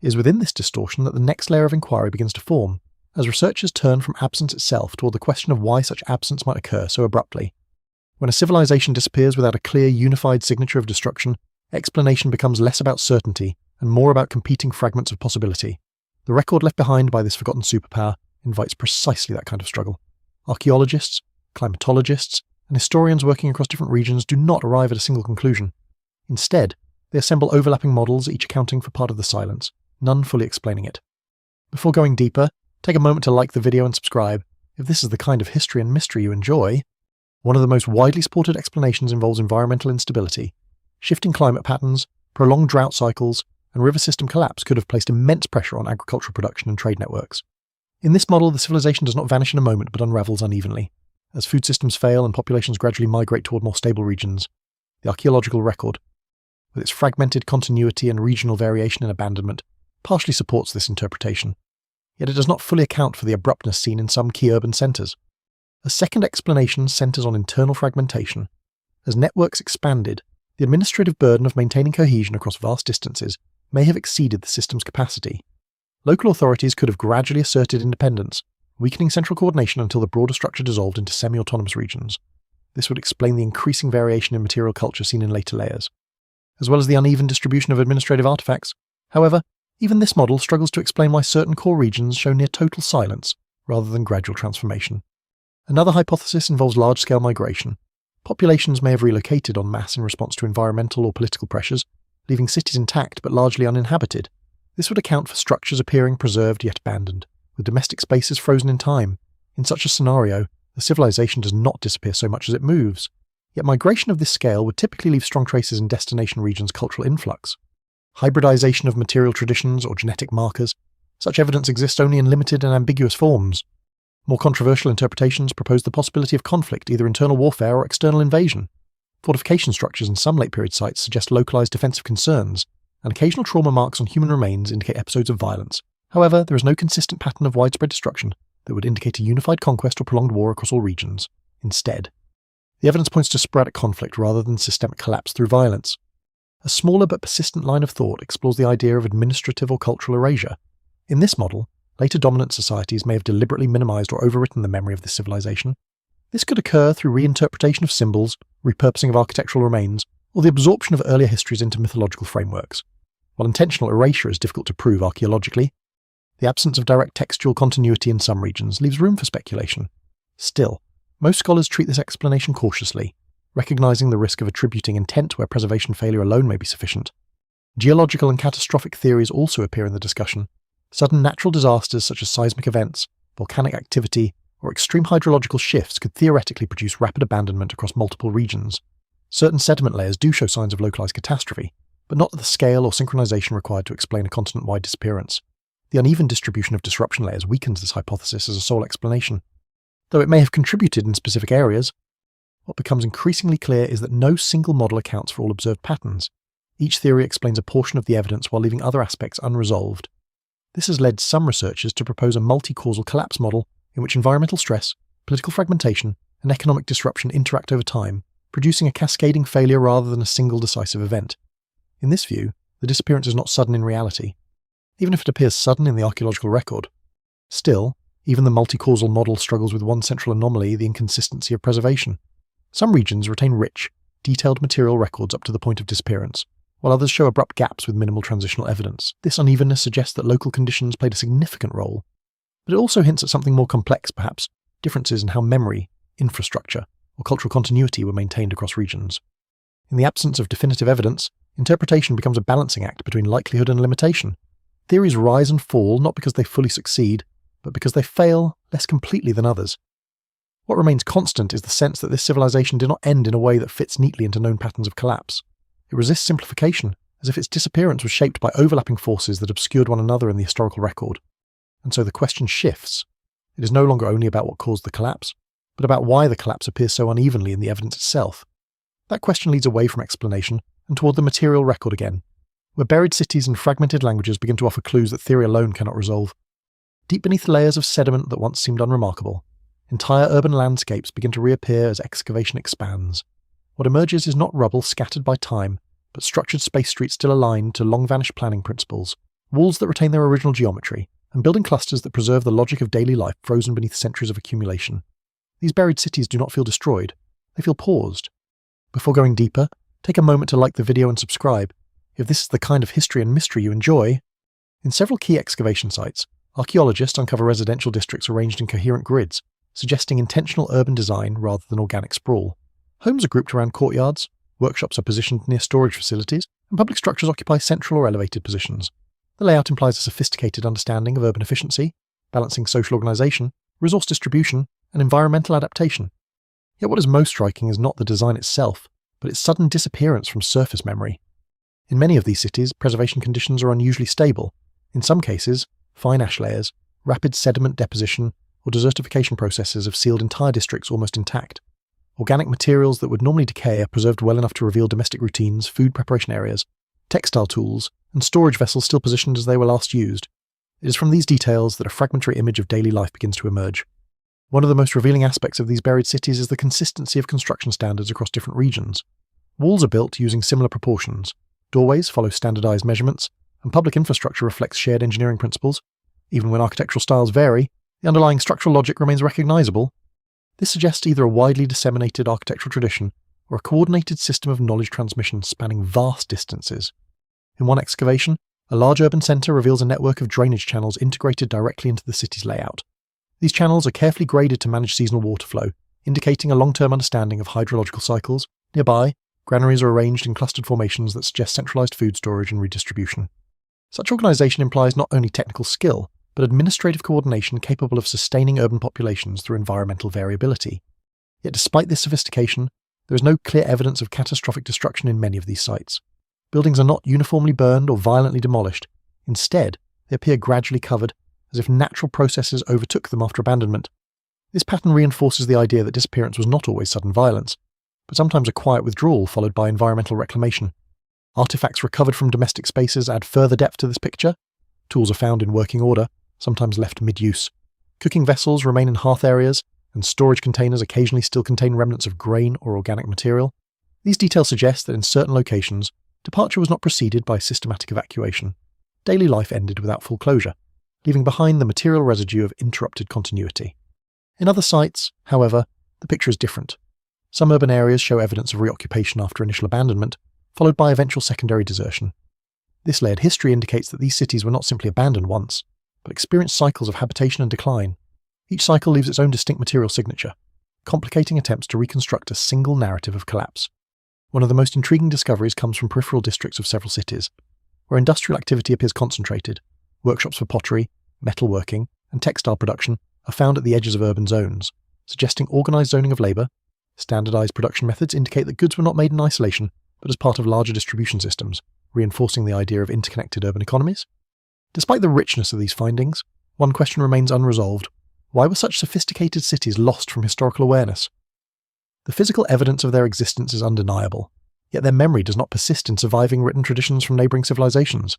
It is within this distortion that the next layer of inquiry begins to form, as researchers turn from absence itself toward the question of why such absence might occur so abruptly. When a civilization disappears without a clear, unified signature of destruction, explanation becomes less about certainty and more about competing fragments of possibility. The record left behind by this forgotten superpower invites precisely that kind of struggle. Archaeologists, climatologists, and historians working across different regions do not arrive at a single conclusion. Instead, they assemble overlapping models, each accounting for part of the silence, none fully explaining it. Before going deeper, take a moment to like the video and subscribe if this is the kind of history and mystery you enjoy. One of the most widely supported explanations involves environmental instability. Shifting climate patterns, prolonged drought cycles, and river system collapse could have placed immense pressure on agricultural production and trade networks. In this model, the civilization does not vanish in a moment but unravels unevenly, as food systems fail and populations gradually migrate toward more stable regions. The archaeological record, with its fragmented continuity and regional variation and abandonment, partially supports this interpretation. Yet it does not fully account for the abruptness seen in some key urban centres. A second explanation centres on internal fragmentation. As networks expanded, the administrative burden of maintaining cohesion across vast distances may have exceeded the system's capacity. Local authorities could have gradually asserted independence, weakening central coordination until the broader structure dissolved into semi-autonomous regions. This would explain the increasing variation in material culture seen in later layers, as well as the uneven distribution of administrative artifacts. However, even this model struggles to explain why certain core regions show near total silence rather than gradual transformation. Another hypothesis involves large-scale migration. Populations may have relocated en masse in response to environmental or political pressures, leaving cities intact but largely uninhabited. This would account for structures appearing preserved yet abandoned, with domestic spaces frozen in time. In such a scenario, the civilization does not disappear so much as it moves. Yet migration of this scale would typically leave strong traces in destination regions' cultural influx. Hybridization of material traditions or genetic markers, such evidence exists only in limited and ambiguous forms. More controversial interpretations propose the possibility of conflict, either internal warfare or external invasion. Fortification structures in some late-period sites suggest localized defensive concerns, and occasional trauma marks on human remains indicate episodes of violence. However, there is no consistent pattern of widespread destruction that would indicate a unified conquest or prolonged war across all regions. Instead, the evidence points to sporadic conflict rather than systemic collapse through violence. A smaller but persistent line of thought explores the idea of administrative or cultural erasure. In this model, later dominant societies may have deliberately minimized or overwritten the memory of this civilization. This could occur through reinterpretation of symbols, repurposing of architectural remains, or the absorption of earlier histories into mythological frameworks. While intentional erasure is difficult to prove archaeologically, the absence of direct textual continuity in some regions leaves room for speculation. Still, most scholars treat this explanation cautiously, recognizing the risk of attributing intent where preservation failure alone may be sufficient. Geological and catastrophic theories also appear in the discussion. Sudden natural disasters such as seismic events, volcanic activity, or extreme hydrological shifts could theoretically produce rapid abandonment across multiple regions. Certain sediment layers do show signs of localized catastrophe, but not at the scale or synchronization required to explain a continent-wide disappearance. The uneven distribution of disruption layers weakens this hypothesis as a sole explanation. Though it may have contributed in specific areas, what becomes increasingly clear is that no single model accounts for all observed patterns. Each theory explains a portion of the evidence while leaving other aspects unresolved. This has led some researchers to propose a multi-causal collapse model in which environmental stress, political fragmentation, and economic disruption interact over time, producing a cascading failure rather than a single decisive event. In this view, the disappearance is not sudden in reality, even if it appears sudden in the archaeological record. Still, even the multi-causal model struggles with one central anomaly, the inconsistency of preservation. Some regions retain rich, detailed material records up to the point of disappearance, while others show abrupt gaps with minimal transitional evidence. This unevenness suggests that local conditions played a significant role, but it also hints at something more complex, perhaps differences in how memory, infrastructure, or cultural continuity were maintained across regions. In the absence of definitive evidence, interpretation becomes a balancing act between likelihood and limitation. Theories rise and fall not because they fully succeed, but because they fail less completely than others. What remains constant is the sense that this civilization did not end in a way that fits neatly into known patterns of collapse. It resists simplification, as if its disappearance was shaped by overlapping forces that obscured one another in the historical record. And so the question shifts. It is no longer only about what caused the collapse, but about why the collapse appears so unevenly in the evidence itself. That question leads away from explanation and toward the material record again, where buried cities and fragmented languages begin to offer clues that theory alone cannot resolve. Deep beneath layers of sediment that once seemed unremarkable, Entire urban landscapes begin to reappear as excavation expands. What emerges is not rubble scattered by time, but structured space streets still aligned to long-vanished planning principles, walls that retain their original geometry, and building clusters that preserve the logic of daily life frozen beneath centuries of accumulation. These buried cities do not feel destroyed, they feel paused. Before going deeper, take a moment to like the video and subscribe. If this is the kind of history and mystery you enjoy. In several key excavation sites, archaeologists uncover residential districts arranged in coherent grids, suggesting intentional urban design rather than organic sprawl. Homes are grouped around courtyards, workshops are positioned near storage facilities, and public structures occupy central or elevated positions. The layout implies a sophisticated understanding of urban efficiency, balancing social organisation, resource distribution, and environmental adaptation. Yet what is most striking is not the design itself, but its sudden disappearance from surface memory. In many of these cities, preservation conditions are unusually stable. In some cases, fine ash layers, rapid sediment deposition, or desertification processes have sealed entire districts almost intact. Organic materials that would normally decay are preserved well enough to reveal domestic routines, food preparation areas, textile tools, and storage vessels still positioned as they were last used. It is from these details that a fragmentary image of daily life begins to emerge. One of the most revealing aspects of these buried cities is the consistency of construction standards across different regions. Walls are built using similar proportions, doorways follow standardized measurements, and public infrastructure reflects shared engineering principles. Even when architectural styles vary, the underlying structural logic remains recognizable. This suggests either a widely disseminated architectural tradition or a coordinated system of knowledge transmission spanning vast distances. In one excavation, a large urban centre reveals a network of drainage channels integrated directly into the city's layout. These channels are carefully graded to manage seasonal water flow, indicating a long-term understanding of hydrological cycles. Nearby, granaries are arranged in clustered formations that suggest centralised food storage and redistribution. Such organisation implies not only technical skill, but administrative coordination capable of sustaining urban populations through environmental variability. Yet despite this sophistication, there is no clear evidence of catastrophic destruction in many of these sites. Buildings are not uniformly burned or violently demolished. Instead, they appear gradually covered, as if natural processes overtook them after abandonment. This pattern reinforces the idea that disappearance was not always sudden violence, but sometimes a quiet withdrawal followed by environmental reclamation. Artifacts recovered from domestic spaces add further depth to this picture. Tools are found in working order, sometimes left mid-use. Cooking vessels remain in hearth areas, and storage containers occasionally still contain remnants of grain or organic material. These details suggest that in certain locations, departure was not preceded by systematic evacuation. Daily life ended without full closure, leaving behind the material residue of interrupted continuity. In other sites, however, the picture is different. Some urban areas show evidence of reoccupation after initial abandonment, followed by eventual secondary desertion. This layered history indicates that these cities were not simply abandoned once, but experienced cycles of habitation and decline. Each cycle leaves its own distinct material signature, complicating attempts to reconstruct a single narrative of collapse. One of the most intriguing discoveries comes from peripheral districts of several cities, where industrial activity appears concentrated. Workshops for pottery, metalworking, and textile production are found at the edges of urban zones, suggesting organised zoning of labour. Standardised production methods indicate that goods were not made in isolation, but as part of larger distribution systems, reinforcing the idea of interconnected urban economies. Despite the richness of these findings, one question remains unresolved. Why were such sophisticated cities lost from historical awareness? The physical evidence of their existence is undeniable, yet their memory does not persist in surviving written traditions from neighbouring civilizations.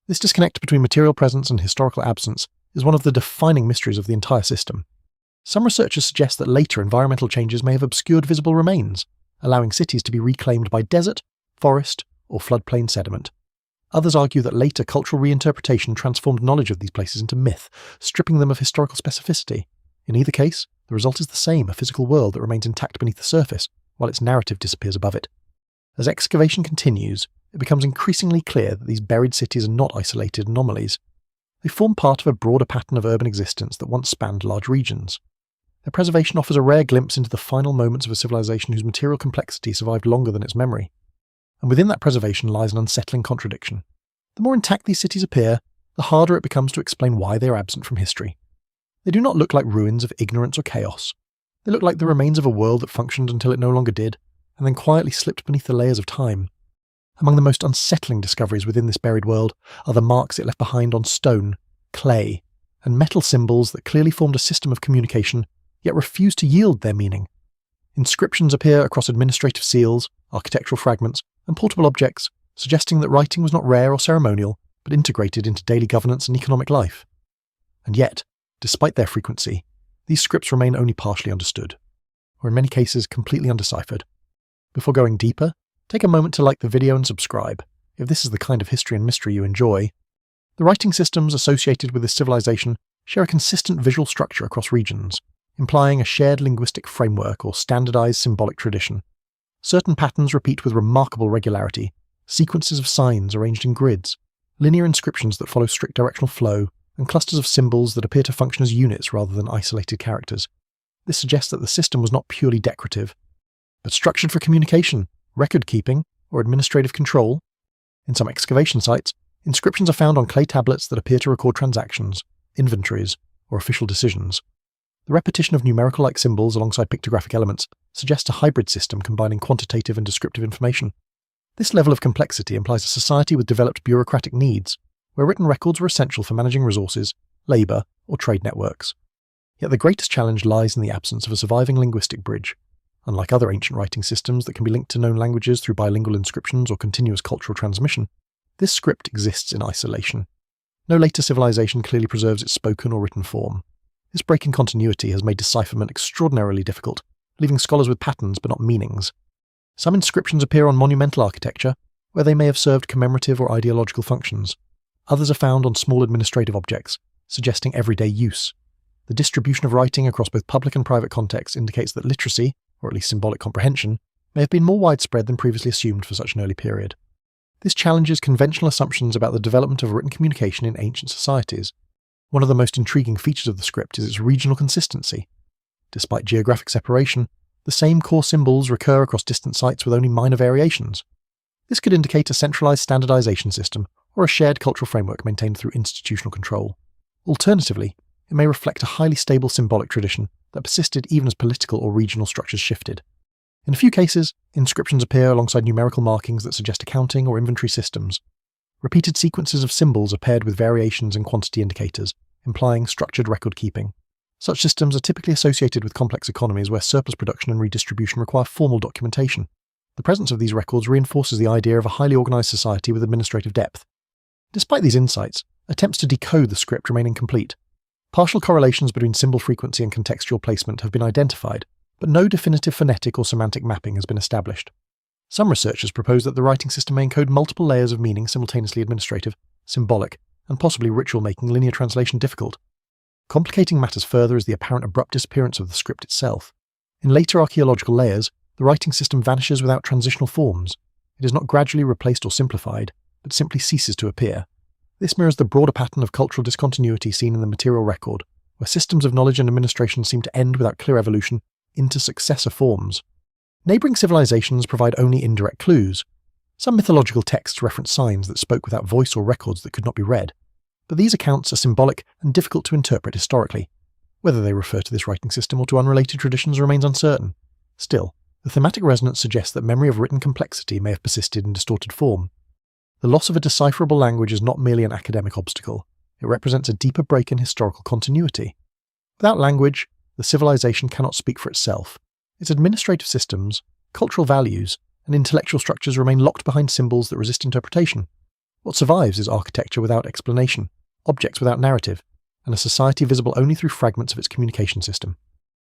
This disconnect between material presence and historical absence is one of the defining mysteries of the entire system. Some researchers suggest that later environmental changes may have obscured visible remains, allowing cities to be reclaimed by desert, forest, or floodplain sediment. Others argue that later cultural reinterpretation transformed knowledge of these places into myth, stripping them of historical specificity. In either case, the result is the same, a physical world that remains intact beneath the surface, while its narrative disappears above it. As excavation continues, it becomes increasingly clear that these buried cities are not isolated anomalies. They form part of a broader pattern of urban existence that once spanned large regions. Their preservation offers a rare glimpse into the final moments of a civilization whose material complexity survived longer than its memory. And within that preservation lies an unsettling contradiction. The more intact these cities appear, the harder it becomes to explain why they are absent from history. They do not look like ruins of ignorance or chaos. They look like the remains of a world that functioned until it no longer did, and then quietly slipped beneath the layers of time. Among the most unsettling discoveries within this buried world are the marks it left behind on stone, clay, and metal symbols that clearly formed a system of communication, yet refused to yield their meaning. Inscriptions appear across administrative seals, architectural fragments, and portable objects, suggesting that writing was not rare or ceremonial, but integrated into daily governance and economic life. And yet, despite their frequency, these scripts remain only partially understood, or in many cases completely undeciphered. Before going deeper, take a moment to like the video and subscribe, if this is the kind of history and mystery you enjoy. The writing systems associated with this civilization share a consistent visual structure across regions, implying a shared linguistic framework or standardized symbolic tradition. Certain patterns repeat with remarkable regularity, sequences of signs arranged in grids, linear inscriptions that follow strict directional flow, and clusters of symbols that appear to function as units rather than isolated characters. This suggests that the system was not purely decorative, but structured for communication, record-keeping, or administrative control. In some excavation sites, inscriptions are found on clay tablets that appear to record transactions, inventories, or official decisions. The repetition of numerical-like symbols alongside pictographic elements suggests a hybrid system combining quantitative and descriptive information. This level of complexity implies a society with developed bureaucratic needs, where written records were essential for managing resources, labour, or trade networks. Yet the greatest challenge lies in the absence of a surviving linguistic bridge. Unlike other ancient writing systems that can be linked to known languages through bilingual inscriptions or continuous cultural transmission, this script exists in isolation. No later civilization clearly preserves its spoken or written form. This breaking continuity has made decipherment extraordinarily difficult, leaving scholars with patterns but not meanings. Some inscriptions appear on monumental architecture, where they may have served commemorative or ideological functions. Others are found on small administrative objects, suggesting everyday use. The distribution of writing across both public and private contexts indicates that literacy, or at least symbolic comprehension, may have been more widespread than previously assumed for such an early period. This challenges conventional assumptions about the development of written communication in ancient societies. One of the most intriguing features of the script is its regional consistency. Despite geographic separation, the same core symbols recur across distant sites with only minor variations. This could indicate a centralized standardization system or a shared cultural framework maintained through institutional control. Alternatively, it may reflect a highly stable symbolic tradition that persisted even as political or regional structures shifted. In a few cases, inscriptions appear alongside numerical markings that suggest accounting or inventory systems. Repeated sequences of symbols are paired with variations in quantity indicators, implying structured record keeping. Such systems are typically associated with complex economies where surplus production and redistribution require formal documentation. The presence of these records reinforces the idea of a highly organized society with administrative depth. Despite these insights, attempts to decode the script remain incomplete. Partial correlations between symbol frequency and contextual placement have been identified, but no definitive phonetic or semantic mapping has been established. Some researchers propose that the writing system may encode multiple layers of meaning simultaneously administrative, symbolic, and possibly ritual, making linear translation difficult. Complicating matters further is the apparent abrupt disappearance of the script itself. In later archaeological layers, the writing system vanishes without transitional forms. It is not gradually replaced or simplified, but simply ceases to appear. This mirrors the broader pattern of cultural discontinuity seen in the material record, where systems of knowledge and administration seem to end without clear evolution into successor forms. Neighbouring civilizations provide only indirect clues. Some mythological texts reference signs that spoke without voice or records that could not be read, but these accounts are symbolic and difficult to interpret historically. Whether they refer to this writing system or to unrelated traditions remains uncertain. Still, the thematic resonance suggests that memory of written complexity may have persisted in distorted form. The loss of a decipherable language is not merely an academic obstacle, it represents a deeper break in historical continuity. Without language, the civilization cannot speak for itself. Its administrative systems, cultural values, and intellectual structures remain locked behind symbols that resist interpretation. What survives is architecture without explanation, objects without narrative, and a society visible only through fragments of its communication system.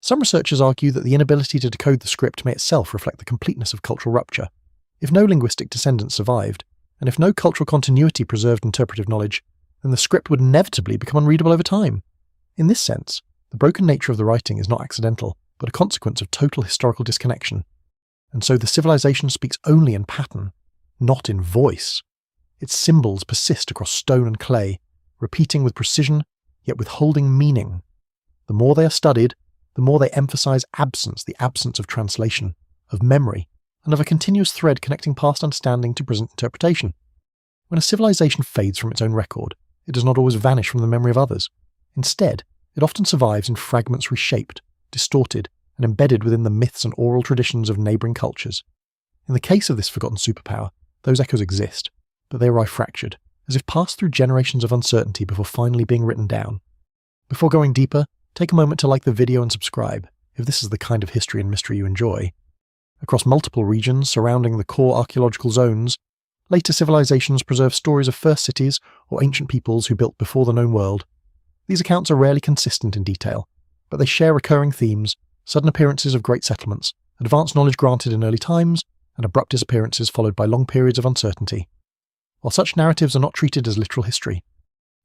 Some researchers argue that the inability to decode the script may itself reflect the completeness of cultural rupture. If no linguistic descendants survived, and if no cultural continuity preserved interpretive knowledge, then the script would inevitably become unreadable over time. In this sense, the broken nature of the writing is not accidental, but a consequence of total historical disconnection. And so the civilization speaks only in pattern, not in voice. Its symbols persist across stone and clay, repeating with precision, yet withholding meaning. The more they are studied, the more they emphasize absence, the absence of translation, of memory, and of a continuous thread connecting past understanding to present interpretation. When a civilization fades from its own record, it does not always vanish from the memory of others. Instead, it often survives in fragments reshaped, distorted, and embedded within the myths and oral traditions of neighbouring cultures. In the case of this forgotten superpower, those echoes exist, but they arrive fractured, as if passed through generations of uncertainty before finally being written down. Before going deeper, take a moment to like the video and subscribe, if this is the kind of history and mystery you enjoy. Across multiple regions surrounding the core archaeological zones, later civilizations preserve stories of first cities or ancient peoples who built before the known world. These accounts are rarely consistent in detail, but they share recurring themes: sudden appearances of great settlements, advanced knowledge granted in early times, and abrupt disappearances followed by long periods of uncertainty. While such narratives are not treated as literal history,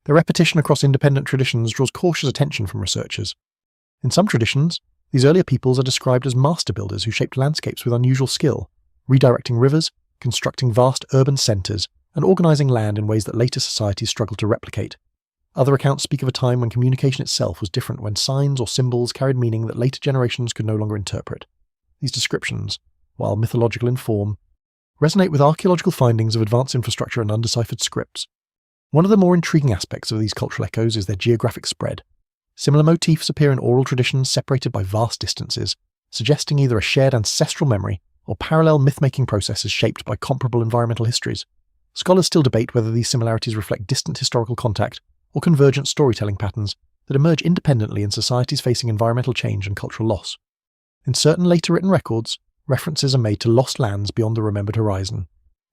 their repetition across independent traditions draws cautious attention from researchers. In some traditions, these earlier peoples are described as master builders who shaped landscapes with unusual skill, redirecting rivers, constructing vast urban centres, and organising land in ways that later societies struggled to replicate. Other accounts speak of a time when communication itself was different, when signs or symbols carried meaning that later generations could no longer interpret. These descriptions, while mythological in form, resonate with archaeological findings of advanced infrastructure and undeciphered scripts. One of the more intriguing aspects of these cultural echoes is their geographic spread. Similar motifs appear in oral traditions separated by vast distances, suggesting either a shared ancestral memory or parallel myth-making processes shaped by comparable environmental histories. Scholars still debate whether these similarities reflect distant historical contact or convergent storytelling patterns that emerge independently in societies facing environmental change and cultural loss. In certain later written records, references are made to lost lands beyond the remembered horizon,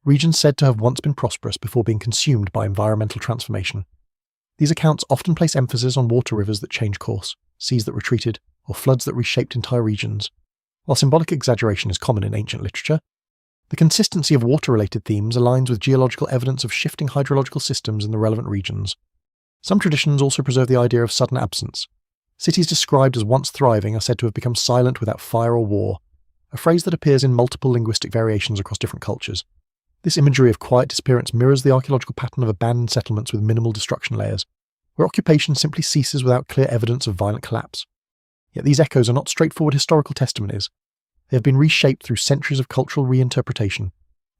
regions said to have once been prosperous before being consumed by environmental transformation. These accounts often place emphasis on water rivers that changed course, seas that retreated, or floods that reshaped entire regions. While symbolic exaggeration is common in ancient literature, the consistency of water-related themes aligns with geological evidence of shifting hydrological systems in the relevant regions. Some traditions also preserve the idea of sudden absence. Cities described as once thriving are said to have become silent without fire or war, a phrase that appears in multiple linguistic variations across different cultures. This imagery of quiet disappearance mirrors the archaeological pattern of abandoned settlements with minimal destruction layers, where occupation simply ceases without clear evidence of violent collapse. Yet these echoes are not straightforward historical testimonies. They have been reshaped through centuries of cultural reinterpretation.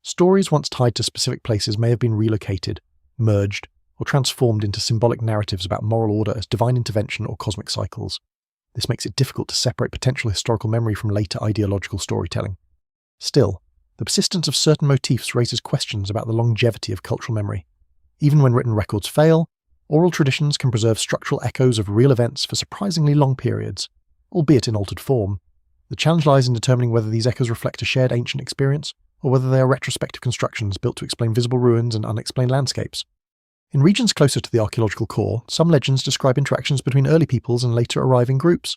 Stories once tied to specific places may have been relocated, merged, or transformed into symbolic narratives about moral order as divine intervention or cosmic cycles. This makes it difficult to separate potential historical memory from later ideological storytelling. Still, the persistence of certain motifs raises questions about the longevity of cultural memory. Even when written records fail, oral traditions can preserve structural echoes of real events for surprisingly long periods, albeit in altered form. The challenge lies in determining whether these echoes reflect a shared ancient experience, or whether they are retrospective constructions built to explain visible ruins and unexplained landscapes. In regions closer to the archaeological core, some legends describe interactions between early peoples and later arriving groups.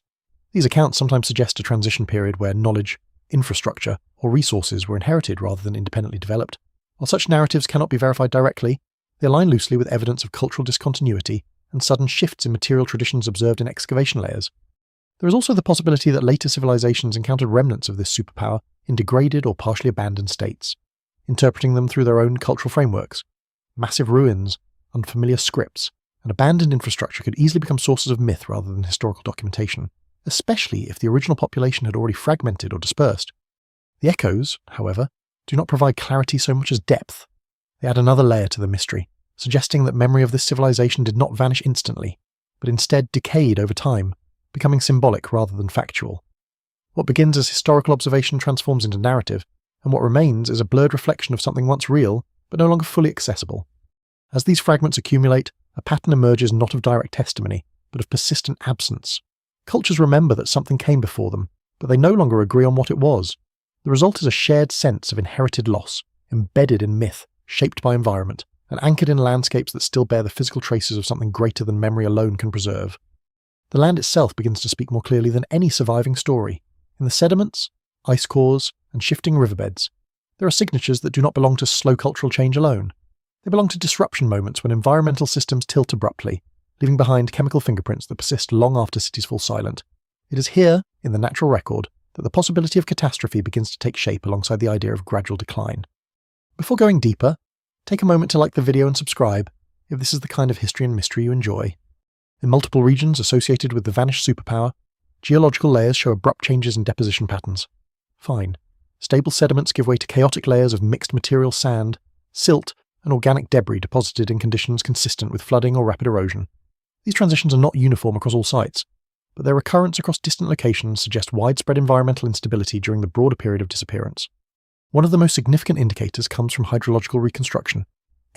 These accounts sometimes suggest a transition period where knowledge, infrastructure, or resources were inherited rather than independently developed. While such narratives cannot be verified directly, they align loosely with evidence of cultural discontinuity and sudden shifts in material traditions observed in excavation layers. There is also the possibility that later civilizations encountered remnants of this superpower in degraded or partially abandoned states, interpreting them through their own cultural frameworks. Massive ruins, unfamiliar scripts, and abandoned infrastructure could easily become sources of myth rather than historical documentation, especially if the original population had already fragmented or dispersed. The echoes, however, do not provide clarity so much as depth. They add another layer to the mystery, suggesting that memory of this civilization did not vanish instantly, but instead decayed over time, becoming symbolic rather than factual. What begins as historical observation transforms into narrative, and what remains is a blurred reflection of something once real, but no longer fully accessible. As these fragments accumulate, a pattern emerges not of direct testimony, but of persistent absence. Cultures remember that something came before them, but they no longer agree on what it was. The result is a shared sense of inherited loss, embedded in myth, shaped by environment, and anchored in landscapes that still bear the physical traces of something greater than memory alone can preserve. The land itself begins to speak more clearly than any surviving story. In the sediments, ice cores, and shifting riverbeds, there are signatures that do not belong to slow cultural change alone. They belong to disruption moments when environmental systems tilt abruptly, leaving behind chemical fingerprints that persist long after cities fall silent. It is here, in the natural record, that the possibility of catastrophe begins to take shape alongside the idea of gradual decline. Before going deeper, take a moment to like the video and subscribe if this is the kind of history and mystery you enjoy. In multiple regions associated with the vanished superpower, geological layers show abrupt changes in deposition patterns. Fine. Stable sediments give way to chaotic layers of mixed material sand, silt, and organic debris deposited in conditions consistent with flooding or rapid erosion. These transitions are not uniform across all sites, but their recurrence across distant locations suggests widespread environmental instability during the broader period of disappearance. One of the most significant indicators comes from hydrological reconstruction.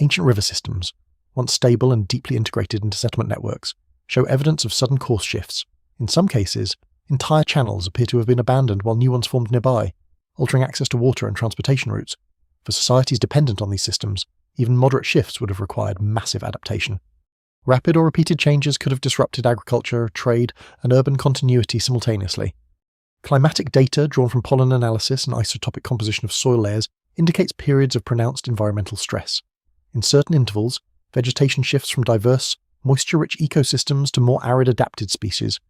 Ancient river systems, once stable and deeply integrated into settlement networks, show evidence of sudden course shifts. In some cases, entire channels appear to have been abandoned while new ones formed nearby, altering access to water and transportation routes. For societies dependent on these systems, even moderate shifts would have required massive adaptation. Rapid or repeated changes could have disrupted agriculture, trade, and urban continuity simultaneously. Climatic data drawn from pollen analysis and isotopic composition of soil layers indicates periods of pronounced environmental stress. In certain intervals, vegetation shifts from diverse, moisture-rich ecosystems to more arid adapted species.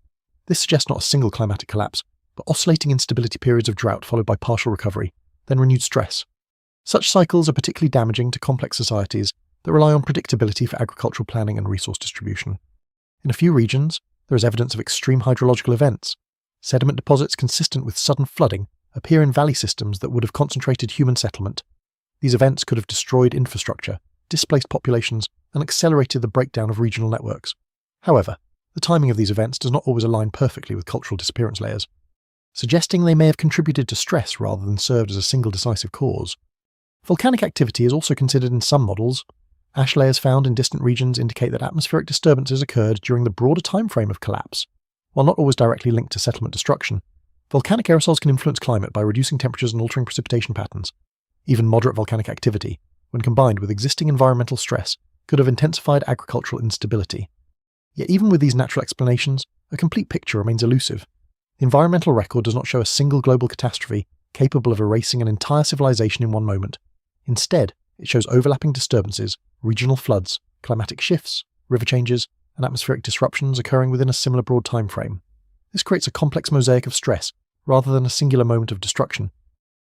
This suggests not a single climatic collapse, but oscillating instability periods of drought followed by partial recovery, then renewed stress. Such cycles are particularly damaging to complex societies that rely on predictability for agricultural planning and resource distribution. In a few regions, there is evidence of extreme hydrological events. Sediment deposits consistent with sudden flooding appear in valley systems that would have concentrated human settlement. These events could have destroyed infrastructure, displaced populations, and accelerated the breakdown of regional networks. However, the timing of these events does not always align perfectly with cultural disappearance layers, suggesting they may have contributed to stress rather than served as a single decisive cause. Volcanic activity is also considered in some models. Ash layers found in distant regions indicate that atmospheric disturbances occurred during the broader timeframe of collapse. While not always directly linked to settlement destruction, volcanic aerosols can influence climate by reducing temperatures and altering precipitation patterns. Even moderate volcanic activity, when combined with existing environmental stress, could have intensified agricultural instability. Yet even with these natural explanations, a complete picture remains elusive. The environmental record does not show a single global catastrophe capable of erasing an entire civilization in one moment. Instead, it shows overlapping disturbances, regional floods, climatic shifts, river changes, and atmospheric disruptions occurring within a similar broad time frame. This creates a complex mosaic of stress, rather than a singular moment of destruction.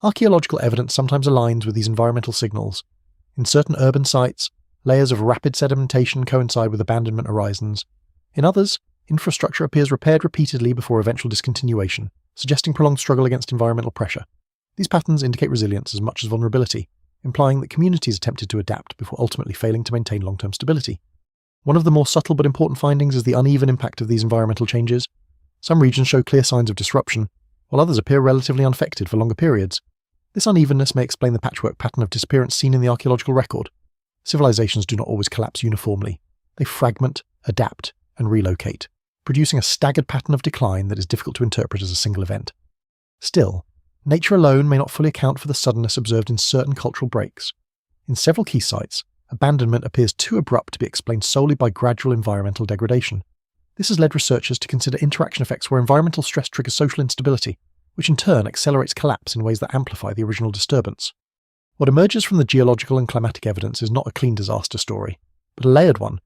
Archaeological evidence sometimes aligns with these environmental signals. In certain urban sites, layers of rapid sedimentation coincide with abandonment horizons. In others, infrastructure appears repaired repeatedly before eventual discontinuation, suggesting prolonged struggle against environmental pressure. These patterns indicate resilience as much as vulnerability, implying that communities attempted to adapt before ultimately failing to maintain long-term stability. One of the more subtle but important findings is the uneven impact of these environmental changes. Some regions show clear signs of disruption, while others appear relatively unaffected for longer periods. This unevenness may explain the patchwork pattern of disappearance seen in the archaeological record. Civilizations do not always collapse uniformly. They fragment, adapt, and relocate, producing a staggered pattern of decline that is difficult to interpret as a single event. Still, nature alone may not fully account for the suddenness observed in certain cultural breaks. In several key sites, abandonment appears too abrupt to be explained solely by gradual environmental degradation. This has led researchers to consider interaction effects where environmental stress triggers social instability, which in turn accelerates collapse in ways that amplify the original disturbance. What emerges from the geological and climatic evidence is not a clean disaster story, but a layered one.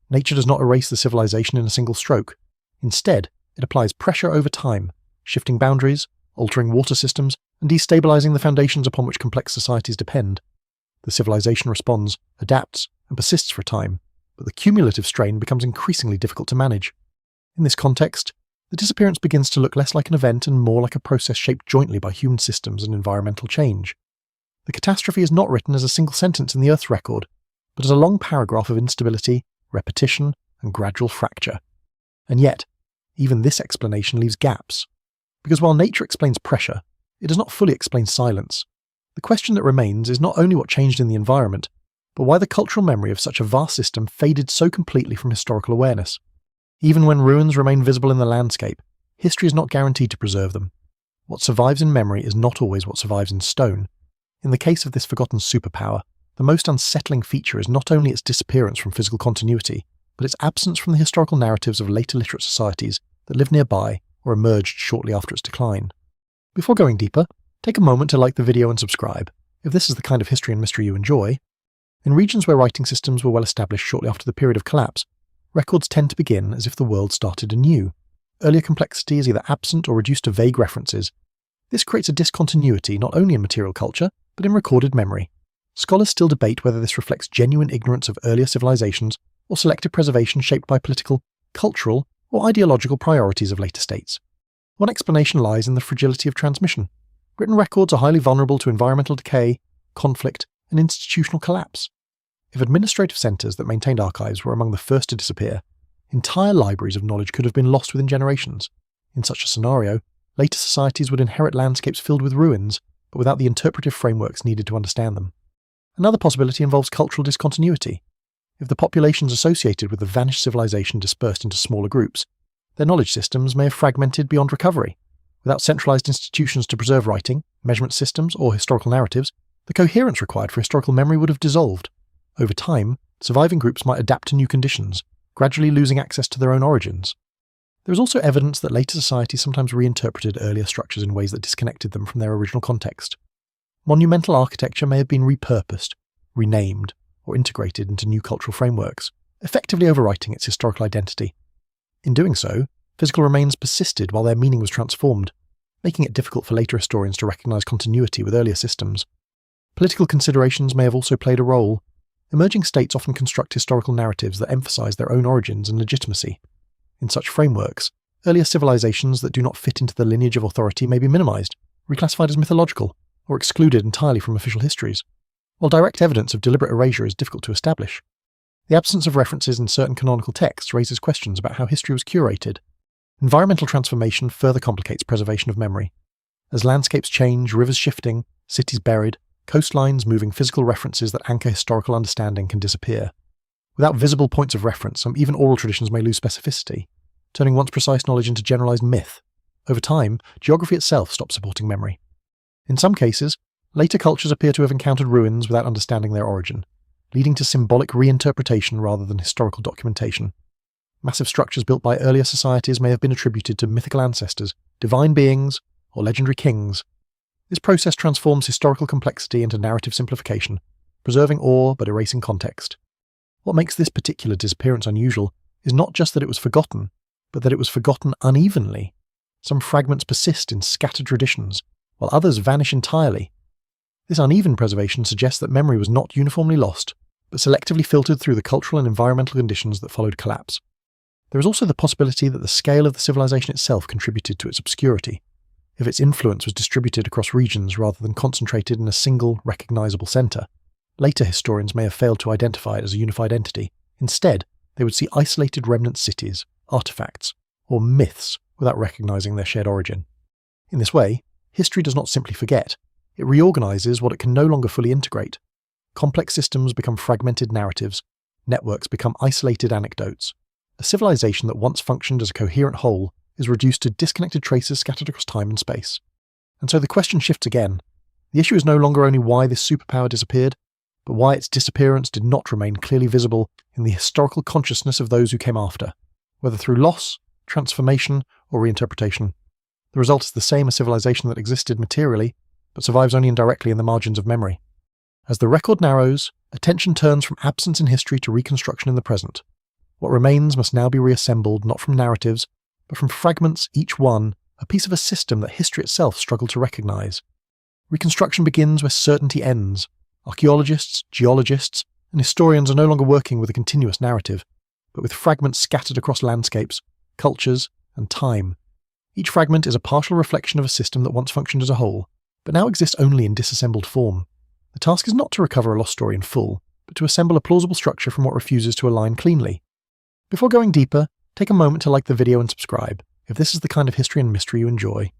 Nature does not erase the civilization in a single stroke. Instead, it applies pressure over time, shifting boundaries, altering water systems, and destabilizing the foundations upon which complex societies depend. The civilization responds, adapts, and persists for a time, but the cumulative strain becomes increasingly difficult to manage. In this context, the disappearance begins to look less like an event and more like a process shaped jointly by human systems and environmental change. The catastrophe is not written as a single sentence in the Earth's record, but as a long paragraph of instability, repetition, and gradual fracture. And yet, even this explanation leaves gaps. Because while nature explains pressure, it does not fully explain silence. The question that remains is not only what changed in the environment, but why the cultural memory of such a vast system faded so completely from historical awareness. Even when ruins remain visible in the landscape, history is not guaranteed to preserve them. What survives in memory is not always what survives in stone. In the case of this forgotten superpower, the most unsettling feature is not only its disappearance from physical continuity, but its absence from the historical narratives of later literate societies that lived nearby or emerged shortly after its decline. Before going deeper, take a moment to like the video and subscribe, if this is the kind of history and mystery you enjoy. In regions where writing systems were well established shortly after the period of collapse, records tend to begin as if the world started anew. Earlier complexity is either absent or reduced to vague references. This creates a discontinuity not only in material culture, but in recorded memory. Scholars still debate whether this reflects genuine ignorance of earlier civilizations or selective preservation shaped by political, cultural, or ideological priorities of later states. One explanation lies in the fragility of transmission. Written records are highly vulnerable to environmental decay, conflict, and institutional collapse. If administrative centres that maintained archives were among the first to disappear, entire libraries of knowledge could have been lost within generations. In such a scenario, later societies would inherit landscapes filled with ruins, but without the interpretive frameworks needed to understand them. Another possibility involves cultural discontinuity. If the populations associated with the vanished civilization dispersed into smaller groups, their knowledge systems may have fragmented beyond recovery. Without centralized institutions to preserve writing, measurement systems, or historical narratives, the coherence required for historical memory would have dissolved. Over time, surviving groups might adapt to new conditions, gradually losing access to their own origins. There is also evidence that later societies sometimes reinterpreted earlier structures in ways that disconnected them from their original context. Monumental architecture may have been repurposed, renamed, or integrated into new cultural frameworks, effectively overwriting its historical identity. In doing so, physical remains persisted while their meaning was transformed, making it difficult for later historians to recognise continuity with earlier systems. Political considerations may have also played a role. Emerging states often construct historical narratives that emphasise their own origins and legitimacy. In such frameworks, earlier civilizations that do not fit into the lineage of authority may be minimised, reclassified as mythological, or excluded entirely from official histories, while direct evidence of deliberate erasure is difficult to establish. The absence of references in certain canonical texts raises questions about how history was curated. Environmental transformation further complicates preservation of memory. As landscapes change, rivers shifting, cities buried, coastlines moving, physical references that anchor historical understanding can disappear. Without visible points of reference, some even oral traditions may lose specificity, turning once precise knowledge into generalized myth. Over time, geography itself stops supporting memory. In some cases, later cultures appear to have encountered ruins without understanding their origin, leading to symbolic reinterpretation rather than historical documentation. Massive structures built by earlier societies may have been attributed to mythical ancestors, divine beings, or legendary kings. This process transforms historical complexity into narrative simplification, preserving awe but erasing context. What makes this particular disappearance unusual is not just that it was forgotten, but that it was forgotten unevenly. Some fragments persist in scattered traditions, while others vanish entirely. This uneven preservation suggests that memory was not uniformly lost, but selectively filtered through the cultural and environmental conditions that followed collapse. There is also the possibility that the scale of the civilization itself contributed to its obscurity. If its influence was distributed across regions rather than concentrated in a single, recognizable center, later historians may have failed to identify it as a unified entity. Instead, they would see isolated remnant cities, artifacts, or myths without recognizing their shared origin. In this way, history does not simply forget, it reorganizes what it can no longer fully integrate. Complex systems become fragmented narratives, networks become isolated anecdotes. A civilization that once functioned as a coherent whole is reduced to disconnected traces scattered across time and space. And so the question shifts again. The issue is no longer only why this superpower disappeared, but why its disappearance did not remain clearly visible in the historical consciousness of those who came after. Whether through loss, transformation, or reinterpretation, the result is the same: a civilization that existed materially, but survives only indirectly in the margins of memory. As the record narrows, attention turns from absence in history to reconstruction in the present. What remains must now be reassembled not from narratives, but from fragments, each one a piece of a system that history itself struggled to recognize. Reconstruction begins where certainty ends. Archaeologists, geologists, and historians are no longer working with a continuous narrative, but with fragments scattered across landscapes, cultures, and time. Each fragment is a partial reflection of a system that once functioned as a whole, but now exists only in disassembled form. The task is not to recover a lost story in full, but to assemble a plausible structure from what refuses to align cleanly. Before going deeper, take a moment to like the video and subscribe, if this is the kind of history and mystery you enjoy.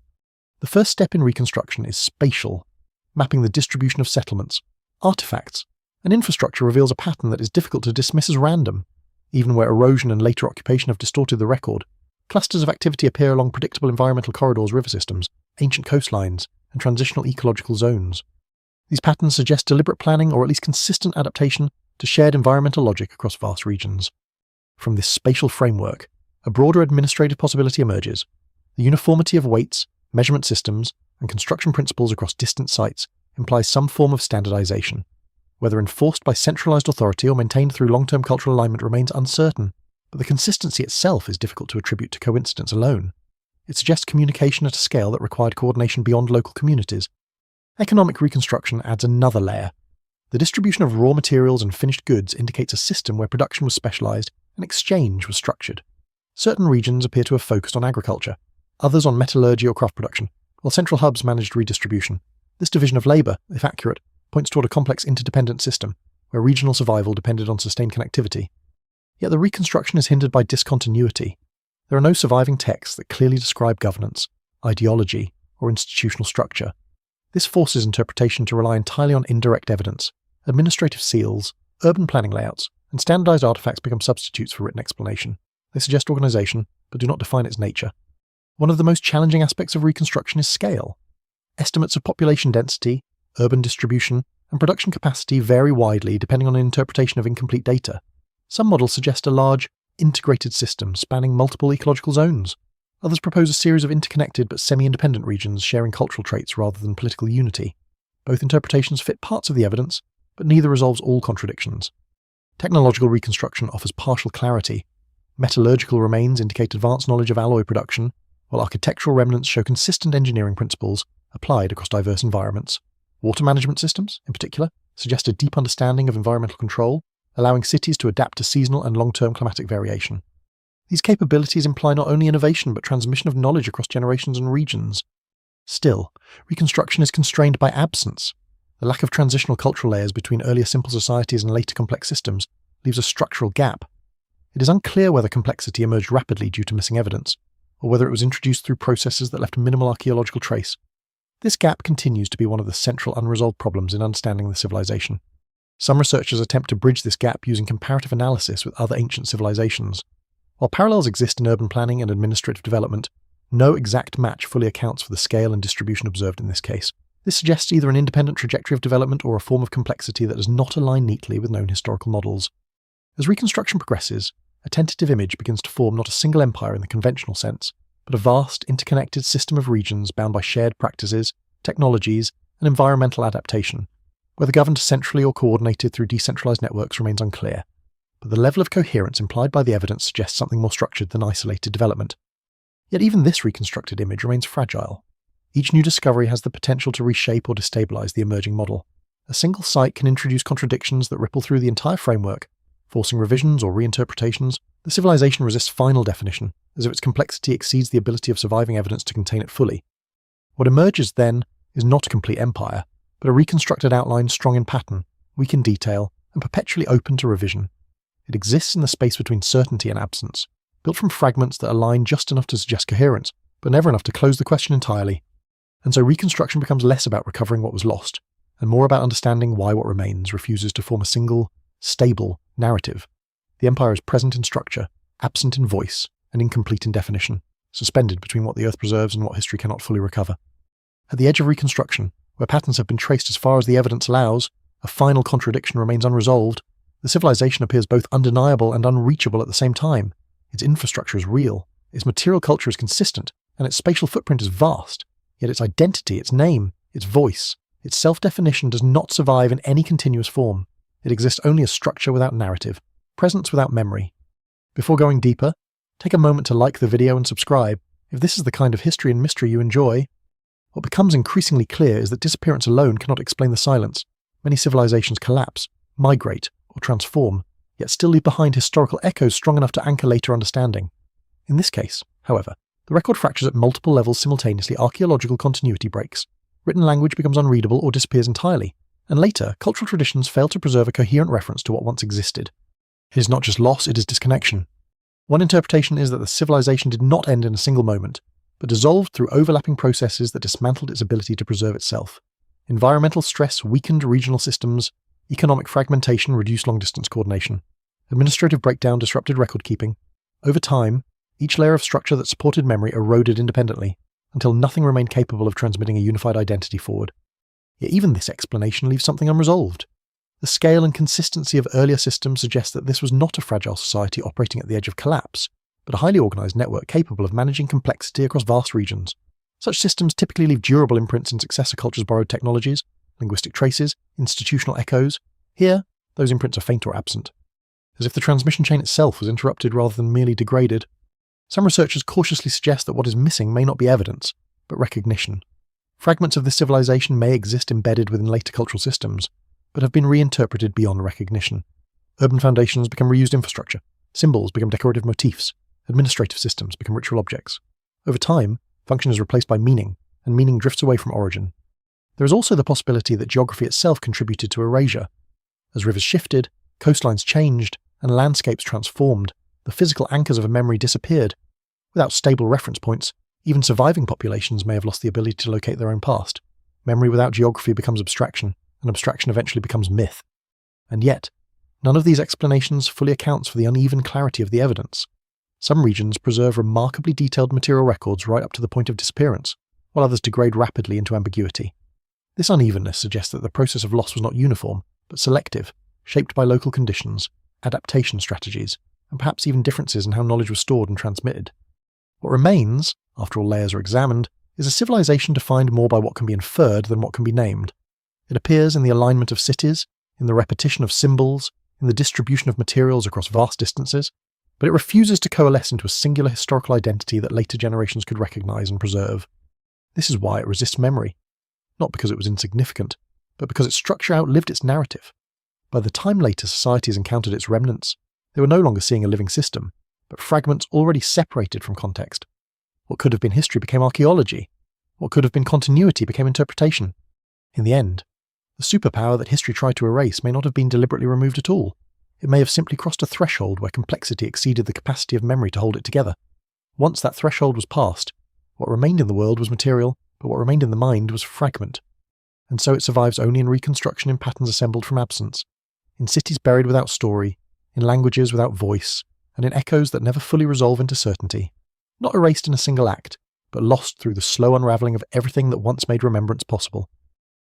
The first step in reconstruction is spatial, mapping the distribution of settlements, artifacts, and infrastructure reveals a pattern that is difficult to dismiss as random. Even where erosion and later occupation have distorted the record, clusters of activity appear along predictable environmental corridors, river systems, ancient coastlines, and transitional ecological zones. These patterns suggest deliberate planning or at least consistent adaptation to shared environmental logic across vast regions. From this spatial framework, a broader administrative possibility emerges. The uniformity of weights, measurement systems, and construction principles across distant sites implies some form of standardization. Whether enforced by centralized authority or maintained through long-term cultural alignment remains uncertain, but the consistency itself is difficult to attribute to coincidence alone. It suggests communication at a scale that required coordination beyond local communities. Economic reconstruction adds another layer. The distribution of raw materials and finished goods indicates a system where production was specialized and exchange was structured. Certain regions appear to have focused on agriculture, others on metallurgy or craft production, while central hubs managed redistribution. This division of labor, if accurate, points toward a complex interdependent system, where regional survival depended on sustained connectivity. Yet the reconstruction is hindered by discontinuity. There are no surviving texts that clearly describe governance, ideology, or institutional structure. This forces interpretation to rely entirely on indirect evidence. Administrative seals, urban planning layouts, and standardized artifacts become substitutes for written explanation. They suggest organization, but do not define its nature. One of the most challenging aspects of reconstruction is scale. Estimates of population density, urban distribution, and production capacity vary widely depending on an interpretation of incomplete data. Some models suggest a large, integrated system spanning multiple ecological zones. Others propose a series of interconnected but semi-independent regions sharing cultural traits rather than political unity. Both interpretations fit parts of the evidence, but neither resolves all contradictions. Technological reconstruction offers partial clarity. Metallurgical remains indicate advanced knowledge of alloy production, while architectural remnants show consistent engineering principles applied across diverse environments. Water management systems, in particular, suggest a deep understanding of environmental control, allowing cities to adapt to seasonal and long-term climatic variation. These capabilities imply not only innovation but transmission of knowledge across generations and regions. Still, reconstruction is constrained by absence. The lack of transitional cultural layers between earlier simple societies and later complex systems leaves a structural gap. It is unclear whether complexity emerged rapidly due to missing evidence, or whether it was introduced through processes that left minimal archaeological trace. This gap continues to be one of the central unresolved problems in understanding the civilization. Some researchers attempt to bridge this gap using comparative analysis with other ancient civilizations. While parallels exist in urban planning and administrative development, no exact match fully accounts for the scale and distribution observed in this case. This suggests either an independent trajectory of development or a form of complexity that does not align neatly with known historical models. As reconstruction progresses, a tentative image begins to form not a single empire in the conventional sense, but a vast, interconnected system of regions bound by shared practices, technologies, and environmental adaptation. Whether governed centrally or coordinated through decentralized networks remains unclear, but the level of coherence implied by the evidence suggests something more structured than isolated development. Yet even this reconstructed image remains fragile. Each new discovery has the potential to reshape or destabilize the emerging model. A single site can introduce contradictions that ripple through the entire framework, forcing revisions or reinterpretations. The civilization resists final definition, as if its complexity exceeds the ability of surviving evidence to contain it fully. What emerges, then, is not a complete empire, but a reconstructed outline strong in pattern, weak in detail, and perpetually open to revision. It exists in the space between certainty and absence, built from fragments that align just enough to suggest coherence, but never enough to close the question entirely. And so reconstruction becomes less about recovering what was lost, and more about understanding why what remains refuses to form a single, stable narrative. The empire is present in structure, absent in voice, and incomplete in definition, suspended between what the earth preserves and what history cannot fully recover. At the edge of reconstruction, where patterns have been traced as far as the evidence allows, a final contradiction remains unresolved. The civilization appears both undeniable and unreachable at the same time. Its infrastructure is real, its material culture is consistent, and its spatial footprint is vast. Yet its identity, its name, its voice, its self-definition does not survive in any continuous form. It exists only as structure without narrative, presence without memory. Before going deeper, take a moment to like the video and subscribe if this is the kind of history and mystery you enjoy. What becomes increasingly clear is that disappearance alone cannot explain the silence. Many civilizations collapse, migrate, or transform, yet still leave behind historical echoes strong enough to anchor later understanding. In this case, however, the record fractures at multiple levels simultaneously. Archaeological continuity breaks. Written language becomes unreadable or disappears entirely, and later, cultural traditions fail to preserve a coherent reference to what once existed. It is not just loss, it is disconnection. One interpretation is that the civilization did not end in a single moment, but dissolved through overlapping processes that dismantled its ability to preserve itself. Environmental stress weakened regional systems, economic fragmentation reduced long-distance coordination, administrative breakdown disrupted record-keeping. Over time, each layer of structure that supported memory eroded independently, until nothing remained capable of transmitting a unified identity forward. Yet even this explanation leaves something unresolved. The scale and consistency of earlier systems suggest that this was not a fragile society operating at the edge of collapse, but a highly organized network capable of managing complexity across vast regions. Such systems typically leave durable imprints in successor cultures' borrowed technologies, linguistic traces, institutional echoes. Here, those imprints are faint or absent, as if the transmission chain itself was interrupted rather than merely degraded. Some researchers cautiously suggest that what is missing may not be evidence, but recognition. Fragments of this civilization may exist embedded within later cultural systems, but have been reinterpreted beyond recognition. Urban foundations become reused infrastructure, symbols become decorative motifs, administrative systems become ritual objects. Over time, function is replaced by meaning, and meaning drifts away from origin. There is also the possibility that geography itself contributed to erasure. As rivers shifted, coastlines changed, and landscapes transformed, the physical anchors of a memory disappeared. Without stable reference points, even surviving populations may have lost the ability to locate their own past. Memory without geography becomes abstraction, and abstraction eventually becomes myth. And yet, none of these explanations fully accounts for the uneven clarity of the evidence. Some regions preserve remarkably detailed material records right up to the point of disappearance, while others degrade rapidly into ambiguity. This unevenness suggests that the process of loss was not uniform, but selective, shaped by local conditions, adaptation strategies, and perhaps even differences in how knowledge was stored and transmitted. What remains, after all layers are examined, is a civilization defined more by what can be inferred than what can be named. It appears in the alignment of cities, in the repetition of symbols, in the distribution of materials across vast distances, but it refuses to coalesce into a singular historical identity that later generations could recognize and preserve. This is why it resists memory, not because it was insignificant, but because its structure outlived its narrative. By the time later societies encountered its remnants, they were no longer seeing a living system, but fragments already separated from context. What could have been history became archaeology. What could have been continuity became interpretation. In the end, the superpower that history tried to erase may not have been deliberately removed at all. It may have simply crossed a threshold where complexity exceeded the capacity of memory to hold it together. Once that threshold was passed, what remained in the world was material, but what remained in the mind was fragment. And so it survives only in reconstruction in patterns assembled from absence, in cities buried without story, in languages without voice, and in echoes that never fully resolve into certainty, not erased in a single act, but lost through the slow unravelling of everything that once made remembrance possible.